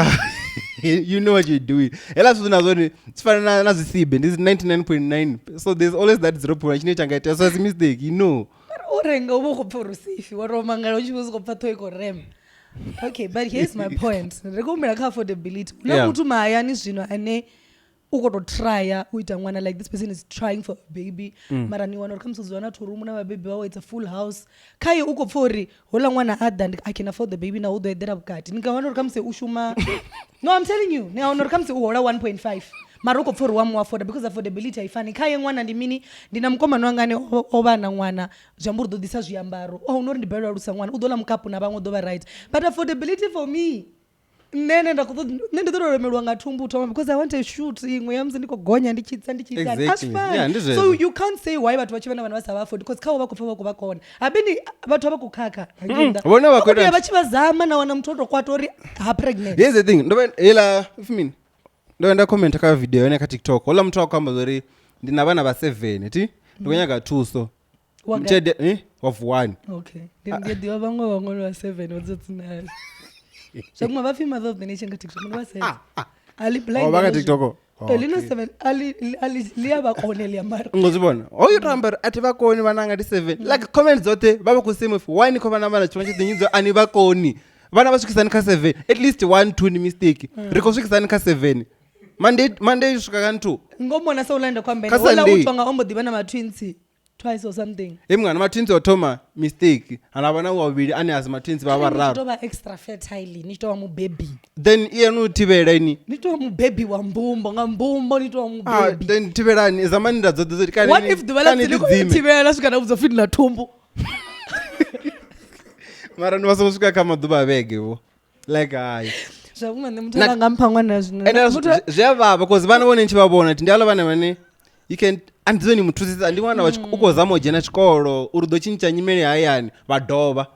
you know what you're doing ela swo nazoni tsifana na zisibe this is 99.9 so there's always that 0.1 chine changaita so as a mistake you know orenga ubo go pfo receive waromangala uchibuzo go pfatho iko rem okay but here's my point rekomela ka affordability una muthu mahayani zvino ane ukoto trya uita mwana like this person is trying for a baby mara ni wana kamsuzwana to room na baby wawo it's a full house kai uko pfori hola mwana adda I can afford the baby now do edera bukati nikawana kamse ushuma no I'm telling you ni wana kamse uhola 1.5 mara uko pfori wamu afford because affordability haifani kai mwana ndi mini ndinamkoma nwangane obana mwana jamburu do disa zviambaro unori ndibelwa rusa mwana udola mkapu na bamwe do ba right but affordability for me nene ndatoremerwa ngathumbu thoma because I want to shoot imwe yamzi ndikogonya ndichitsa that's fine yeah, so you can't say why bathu vachivana vanhu vasava afford because kawo vakupfa vakuvakona abeni bathu avakukhaka vona vakwenda vachivazama nawana muthu kwatori ha pregnant here's the thing ela if mean ndoenda comment ka video ene ka TikTok ola muthu akwamba zori ndina vana va 7 ti ndikonyaka 2 so mchede of 1 okay ndingediwa vamwe va 7 what's Shakuma bafi mother of the nation ka TikTok no say ali blind ba ka TikTok elina 7 ali liya ba konelia mara ngozibona oyiramba ati bakoni bananga di 7 like comments zote baba ku same if why niko bana bana chonje dinyizo ani bakoni bana basukisana ka 7 at least 1 2 ni mistake riko sukisana ka 7 Monday shuka kan 2 ngomona sawulanda kwambeni wala uthonga ombo dibana ma twins twice or something emngana ma twins otoma mistake anabana wabili ani as ma twins baba rap nitoba extra fertile nitoba mu baby then yenu tibela ini nitoba mu baby wa mbumbo ngambumbo nitoba mu baby then tibelani zamani ndadzo kani what if dubala tibela suka na uzofini na tumbo mara niwasosuka kama duba bege wo like ai zvakungane mutanga ngampa mwana zvino zvava because vana vone nchivabona kuti ndialo vana vane you can andizoni muthusisa andimwana ukozama ujena chikolo uri dochincha nyimele hayani vadova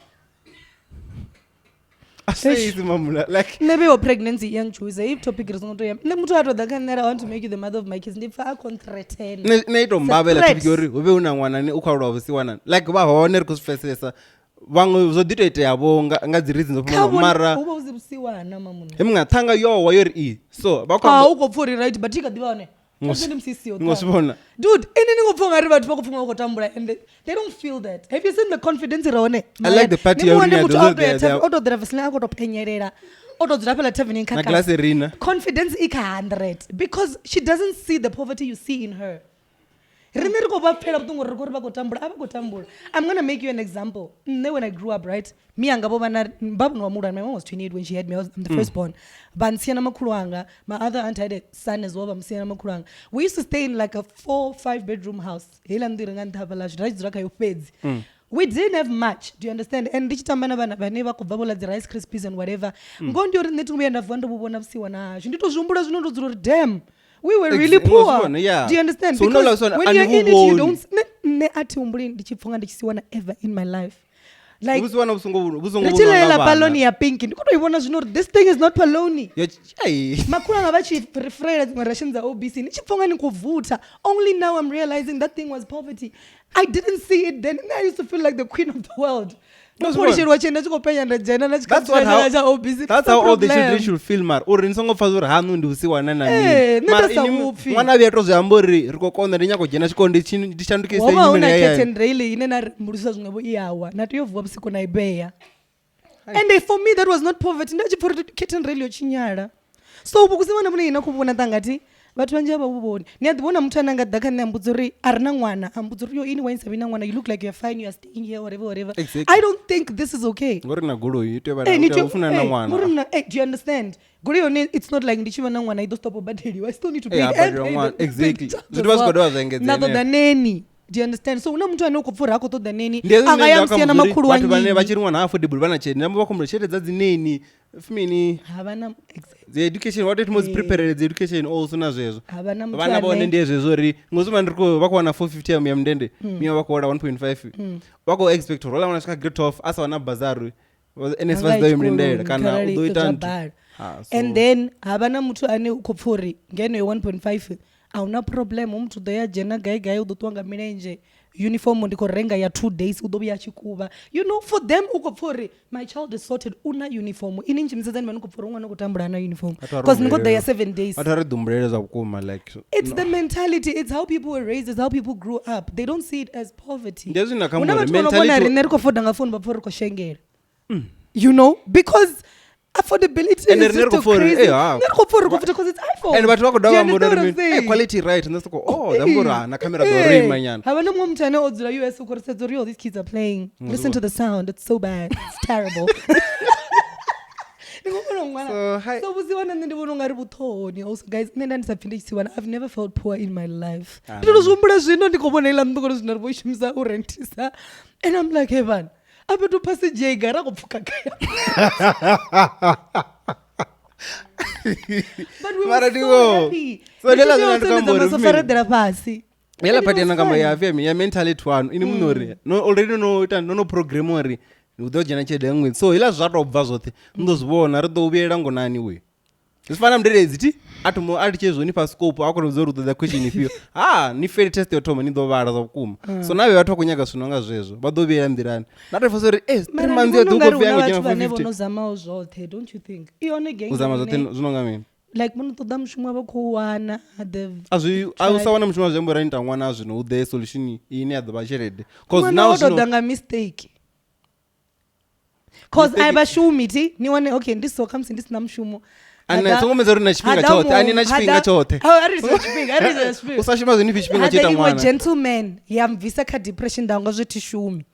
asayisi mamula like maybe your pregnancy young choose if topic is not yam ne muthu ato dakanera I want to make you the mother of my kids ndipfa a contraten neito mbabela topic yori ube una mwana ne ukhalwa vusiwana like va hone ri kusifesesa vamwe zoditoite yavo nga dzi reasons of mara uba uzibusiwana mamuna emngathanga yo wayori so bakho uko pfuri right but ikadibane ngosibona dude inini ngopfunga ri bathu bakupfunga ukotambula and they don't feel that have you seen the confidence irone I like the party you are auto drive sila auto penyelela auto drive la tavern in kaka na class arena confidence ika 100 because she doesn't see the poverty you see in her rine ri khou vha pfela vhuṱungu ri khou ri vha khou tambula a vha khou tambula. I'm going to make you an example. Nne when I grew up, right, me anga vho vha na mbaba wa muhulwane, my mom was 28 when she had me. I'm the firstborn. Bansiya na makhulu anga, my other aunt had a son as well, bamsiya na makhulu anga. We used to stay in like a 4-5 bedroom house. Hela ndiri nga nthava lasho right dzula khayo fedzi. We didn't have much, do you understand? And ndi chitamba na vana vane vha khou bva vho Rice Krispies and whatever. Ngo ndi uri nne tivhuya nda vuwa ndo vhona vhusiwana hashu. Ndi to zhumbula zwino ndo dzula uri damn. We were really poor. Yeah. Do you understand? So because when you're in it, you don't. Ne ati umbuli ndichifunga ndichisiwana ever in my life. Like ndichilela paloni ya pink. Ndikutoivona zvino this thing is not paloni. Makulu anga vachirefraira dzimwe ration dza OBC. Ndichifunga nikuvuta. Only now I'm realizing that thing was poverty. I didn't see it then. I used to feel like the queen of the world. That's how all the children should feel mar. Or in song of Fazur Hanu do see one and I mean. One of your Ambori, Rokon, the Yako Jena condition, Dishanki really in a Mursas Yawa, not your Vopsicona Beya. And for me, that was not poverty. Not for kitten really chinyara. So, because one of the Nakuna Tangati. Vatu vanje vabuboni ni adibona mtu ananga dakani ambuzuri arna ngwana ambuzuri yo ini wine sabina ngwana you look like you're fine, you are staying here whatever. Exactly. I don't think this is okay. Ngorina gulu yitwe ufuna na ngwana. Do you understand? Gulu yoni it's not like ndichiva na ngwana I don't stop obadeli. I still need to pay. Exactly. Zidwas godowa zengeze. Nado daneni. Do you understand? So una mtu anokufura ako to daneni angayamsiya na makuru wanyi. Watu bane bachiri ngwana affordable bana chedi. Nambo bakomreshete zadzineni. Fumini havana the education what it was prepared the education also nazwezo vana vaone ndezvezo ri ngosoma ndiriko vakuwana 450 ya mndende miya vakuoda 1.5 vako expect rola wana svika grade 12 asa wana bazari ns vazidayo mndende kana udoita and then havana mtu ane ukopfuri ngeno 1.5 auna problem mtu doya jena gai udotwanga milenje uniform ndiko renga ya 2 days udobuya chikuva you know for them ukopfuri my child is sorted una uniform ininji msezani manukopfuri ngwana kutambula na uniform because niko there 7 days atari dumbreleza kukuma like it's the mentality, it's how people were raised, it's how people grew up. They don't see it as poverty. Ndezwi nakamura mentality neriko foda ngafuni bapfuri ko shengera you know because affordability and is just crazy. Neriko for because it's iPhone. And watu wako dawa mbona quality right and that's oh dambura na camera do ring manyana. Havana mumtana odzula US ukorsetso real these kids are playing. Listen to the sound, it's so bad. It's terrible. So buziwana ndibona ngari buthoni also guys nenda ndisaphinda chisiwana I've never felt poor in my life. Ndinozumbula zvino ndikobona ila mndokolo zvinari boishimisa urentisa and I'm like heaven apetu pasi jega rakupfuka kaya. But we were so happy. So lela zvinandikambori sofaredera pasi. Yala patena kama ya femi ya mentality one ini munori no already no program ori udojana chede ngwe so ila zvatobva zvote ndozvona ridovuyera ngonani we zifana mderezi ti atomo atichezoni pa scope akonozo rudo the question if you ni fair test yotoma ni dovara zvakuma so nave vatwa kunyaga zvinonga zvezvo vadovuyera ndirani natofosori 3 months yodoko yangu jana 50 vonozamawo zvothe don't you think ione gang uzama zvote zvinonga mini like munotoda mushumo vakuwana ausawana mushumo zvemboraita mwana zvino the solution ine adova cherede because now zvino mistake because aivashumi ti nione okay ndisokamsi ndisina mushumo ana songomeza rina chipinga chote ani na chipinga chote ari usashima zvini chipinga cheta mwana gentleman yamvisa ka depression ndanga zvotishumi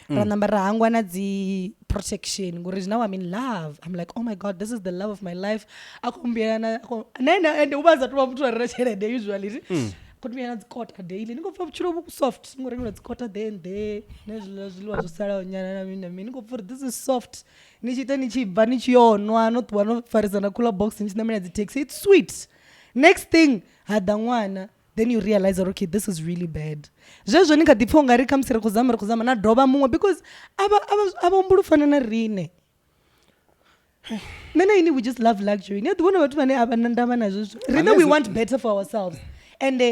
ranamba rahangwa na dzi protection ngori now I'm in love I'm like oh my god this is the love of my life akombiyana nena and ubaza tuwa mtu arachere usually kuti mina dzikota daily ndingopfa buchiro buku soft ngori ngona dzikota then there nezvilo zvosara nyana na mini ngopfa this is soft nichita nichibva nichionwa notwa nofarizana kula box nichina mina taxi it's sweet next thing hadangwana then you realize okay this is really bad zvezvo nikadipfa ungari kamsira kuzama na droba mumwe because aba mbulufana na rine nena ini we just love luxury ndibona vatu vane abanandava nazvo rine we want better for ourselves and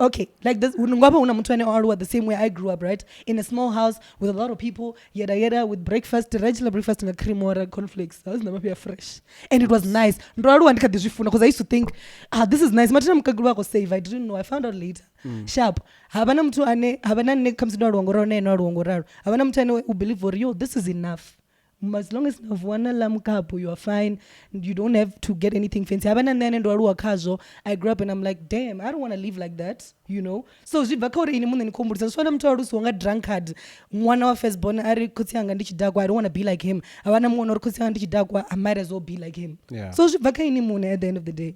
okay like this ngwapa una mtu ane all the same way I grew up right in a small house with a lot of people yada with breakfast regular breakfast nga cream or cornflakes I was never fresh and it was nice ndo all ndikadizvifuna because I used to think this is nice matina mukagruwa ko save I didn't know I found out later sharp havana mtu ane havana ne comes to ruongo rone no ruongo raro havana mtu ane u believe for you this is enough as long as navuana lamkapu, you are fine. You don't have to get anything fancy. And then I grew up and I'm like, damn, I don't want to live like that, you know. So zvibvakauri ini munhu ndikombudisa swana mtu arusi wanga drunkard mwana wa firstborn ari kutsi anga ndichidakwa I don't want to be like him. Avana munhu uri kutsi anga ndichidakwa I might as well be like him. Yeah. So zvibvaka ini munhu at the end of the day.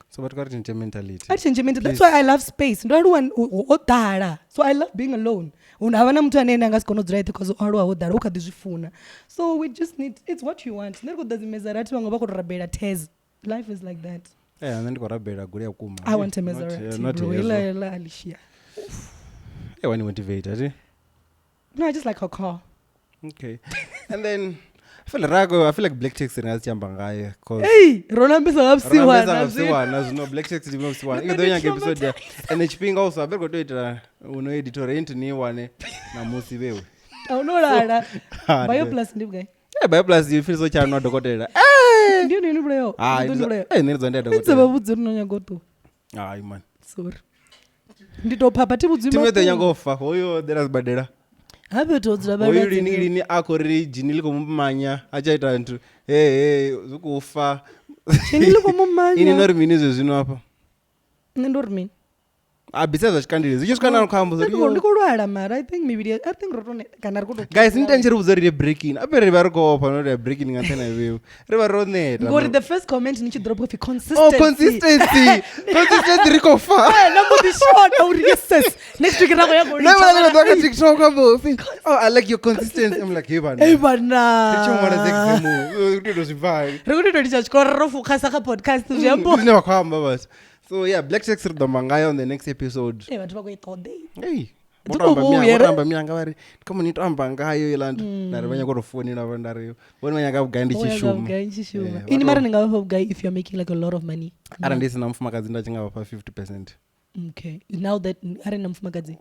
So but got into mentality. That's why I love space. Odara. So I love being alone. Havana mtu anaenda angasikonodzira because aruwa odara ukadizvifuna. So we just need, it's what you want. Neriko dazimezarati vamwe vakurabera tez. Life is like that. Yeah, and then korabera guria kuma. I want a Maserati, bro. Ila Alicia. Yeah, when you motivate, eh? No, I just like her car. Okay. And then I feel like black chicks in Azjambangaya. Hey, Ronambisa Upsiwana. No black chicks in Upsiwana. Even though young episode there. And the chipping also, I better go to it. Uno editor into new one. Namusi Vew. Oh, no, Lada. Bioplus, new guy. Yeah, Bioplus, you feel so child not to go there. Do you know? Ah, it's on that. It's about Zurno go to. Ah, man. Sorry. Ndito papa tibudzima. Timothy yangofa. Hoyo there's badera. Habe todzira ba. Hoyo rini akori jinili komumanya achaita antu. Hey, zukufa. Jinili komumanya. Ini nori minizo zvino apa. Ndori mini. Besides the candidates, you just can't come. I think maybe I think guys, need breaking. I better go up another breaking and then go to the first comment and you drop off consistency. Oh, consistency. Consistency recover. Number be short. Next week oh, I like your consistency. I'm like, hey, man. Podcast. So yeah, Black Sex the manga on the next episode. Hey, what about all day? Hey. Come on, ambangayo iland. Narabanya got a phone in our dario. When I got Gandhi Shum. In Marananga guy if you're making like a lot of money. I don't listen to magazine that 50%. Okay. Now that I don't know magazine.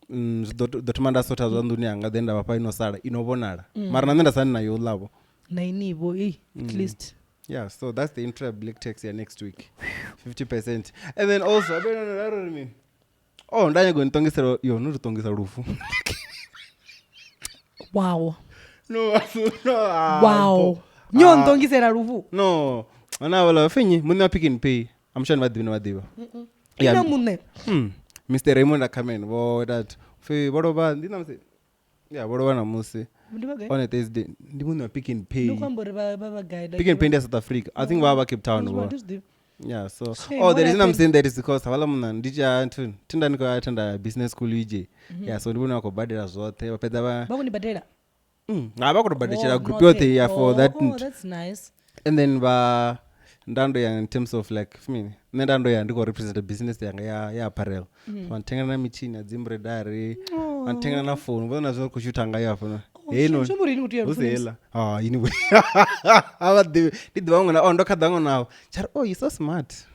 The Tumanda Sota Zandunyanga, then the Papa Inosara, Inovonara. Marananda Sana, you love. Naini boy, at least. Yeah, so that's the intro Black Text here next week. 50%. And then also, I don't mean. Oh, and then you're going to Tongisaro. You're not Tongisarufu. Wow. No. Wow. You're on Tongisaro. No. And I will finish. Muna pick and pay. I'm sure what do. Yeah. Mr. Raymond come in. What that? What about? Didn't I say? Yeah, what about Namusi? On a Thursday, the moon pick and pay. Pick and pay in South Africa. I think Baba Cape Town. Yeah, so the reason I'm saying that is because Havalam Dija Tindanko attend business school UJ. Yeah, so we know Badera as well. Baguni Badera. I got a group here for that. Oh, that's nice. And then Ndando in terms of like Ndando and go represent the business yeah apparel. One Tangana Michina, Zimbre Diary, and Tangana phone. One as well could shoot Tangaya for no. Oh, anyway. How did the one on Doka Dango now? Oh, you're so smart.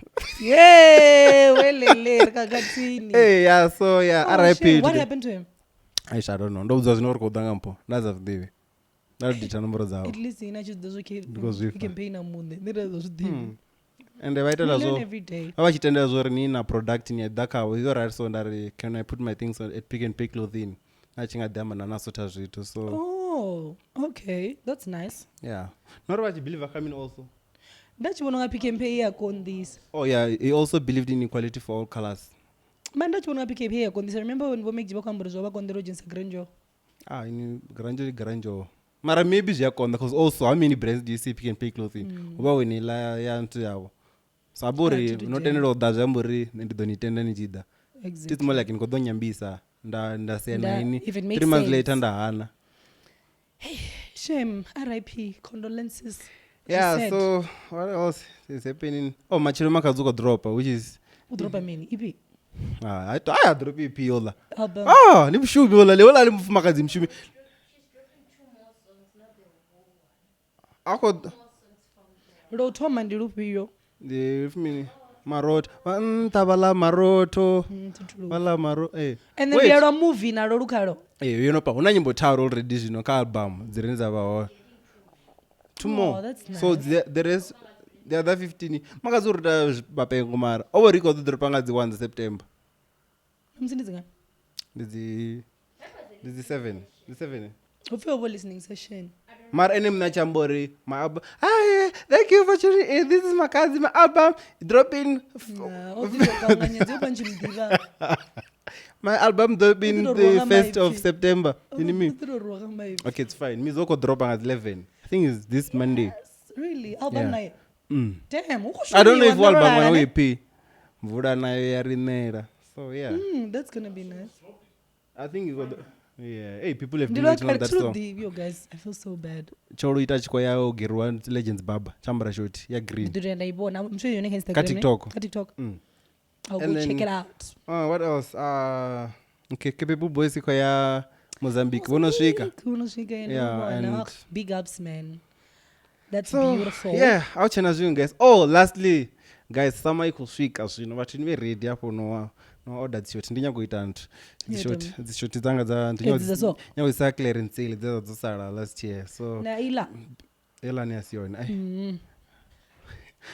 Yeah, hey, yeah, so yeah, RIP. What happened to him? I don't know. Those was not Kodangampo. That's of the. That's the number of at least in just okay because we can pay no money. And the writer as well. Every day. I watch it as well in a product in a Dakar. We got so that can I put my things on at Pick and Pay clothing? Matching at them and another so. Oh, okay, that's nice. Yeah, not what you believe are coming also. That's when I Pick and Pay on this. Oh yeah, he also believed in equality for all colors. Man, that's when I Pick and Pay on this. I remember when we make Jibokambros over on the road in Sagranjo. In Granjo. Mara maybe Jaconda because also how many brands do you see Pick and Pay clothing? About when you Saburi, not any of that Zamburi, and the Nintendo Nijida. Exactly. It's more like in Kodonyambisa. If it makes 3 months sense. later, Hana. Hey, shame. RIP. Condolences. Yeah, so what else is happening? Oh, Machiroma Kazuko drop, which is. Who drop a mini? EP. I drop EP. Album. Ah, Nim Shubi, Leola Magazine Shubi. I could. Rotom and the Rupio. The Marot, Tabala Maroto, Bala Maro. And then we are a movie, Narukaro. You know, Unanimbo Tower already, you know, album, the rest of our 2 more. That's nice. So there is the other 15. Magazur Bape Gumar. Over record the Panga the 1 September. I'm saying this again. The 7. The 7. Of your listening session. Mar any mnachambori, my album. Hi, thank you for tuning in. This is my cousin, my album dropping. My album dropping the 1st of September. You know me? Okay, it's fine. Me zoko drop at 11. I think it's this Monday. Really? Album Yeah. night. Damn. I don't know if album gonna pay. Mvura nayo yarinera. So yeah. That's gonna be nice. I think it got. Yeah. Hey, people have Do been not waiting on that song. yo guys, I feel so bad. Choro itachikwa yao Gerwan Legends Baba. Chambra shoti. Ya green. I'm sure you're on Instagram. Ka TikTok. Ka TikTok. I'll And go then- check it out. What else? Okay, Kepebu boys iko ya Mozambique. Bonoswika. Yeah, and- big ups, man. That's So, beautiful. yeah, how chena zvinhu guys. Oh, lastly, guys, summer ikusvika zvino but ndime ready hapo no order dzishoti ndinyangoita nthu dzishoti dzanga Dzisa so. nyangoisa clearance sale dzeza dzosara last year so Na ila. elani asiyona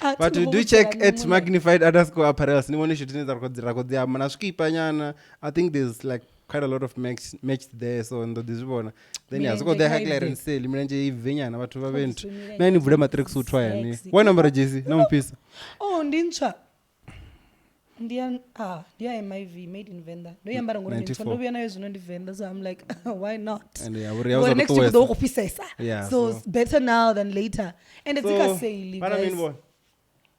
Ah, but tino do bobo check tsara at nyamuna. magnified_apparels ndimone shoti nedzarakodziyama nasvikipanyana I think there's like quite a lot of match there so ndodizvibona then Mirenje yazvikodzaya kaibve. clearance sale mirenje ibvenyana vathu vaventu Mirenje nanibvuda matracksuit wayani sexy. wanambara jesi namupisa Oh, ndintsva. Ndiya MIV made in Venda. Ndoyambara ngori ndintsva 94. ndobuya nayo zvino ndivenda so I'm like why not? and Ngori next week ndokupisesa. Yeah, So so- it's better now than later. And it's a sale, guys.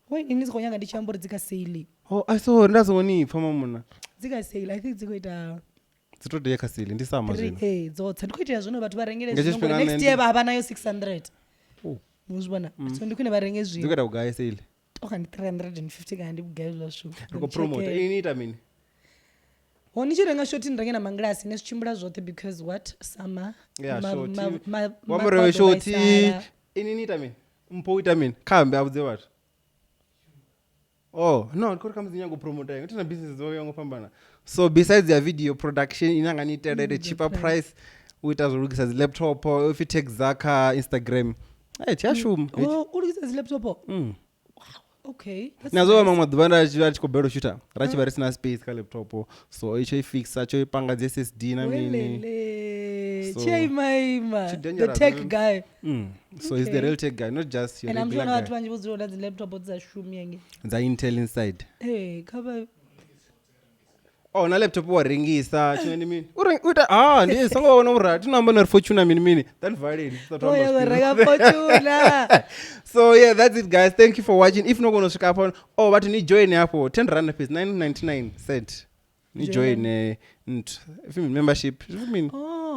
Wait, inizikonyanga ndichambori dzika sale. so ndazonipfa mamuna Dzika sale. I think dzikoita dzitoti yakasili ndisama zvino dzotsa ndikuitira zvino vatu varengere Ngechipinga zvino next nendi- year havanayo 600 Oh. muzvibona so ndikuine varenge zvino dzikuita kugaya sale toka ndi 350 kana ndikugayirwa shu rikopromota iniita mini ndichirenga shoti ndirange namangirasi nezvichimbura zvote because what summer Yeah, ma- shoti. ma- ma- wamurewe makwado shoti vaisara. ininiita mini mpoita mini kambe abudze watu no ndikoti kamuzinyangopromota ngotina business dzavo yangopambana so besides your video production inanganiita at a cheaper price uita zvorukisa zilaptop if you take zaka Instagram tiyashuma urikisa zilaptopo okay that's nazova nice. mamwe mazuva ndachikobhero shuta rachiva risina space kalaptop so ichoifixa choipanga dzi-ssd namini Welele. So- Chiaimaima. The Chidangerous, tech man. guy. so he's the Okay. real tech guy not just your And I'm sure regular vatu guy vanji voziona dzilaptop dzashumi yange dzaintel inside kaba na laptop waringisa chinandimini uita ndisongoona ura tinoamba narifortuna minimini danvaleni Fortuna. so yeah that's it guys thank you for watching if nogonosvika apo but ni join hapo 10 rand apiece 999 cent ni join membership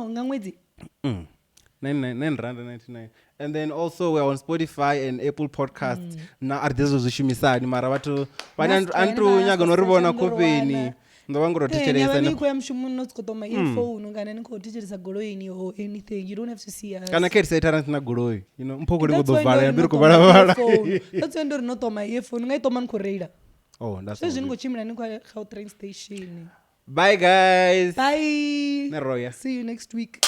ngamwedzi 9 rand 99 and then also we're on Spotify and Apple Podcasts na ardezo zvishumisani mara vatu antonyaga norivona kopeni ndovangorotecheresa nikoya mushumu notsikotoma earphone kana nikoticheresa goloini or anything you don't have to see us kana kerisaitara ntina goloi mpoko That's why ringodovhara ndori yambiri notoma kuvaravara earphone. That's why ndori notoma earphone ngaitoma nikoreira that's sezvi all good. nikochimira nikwa train station Bye guys bye neroya see you next week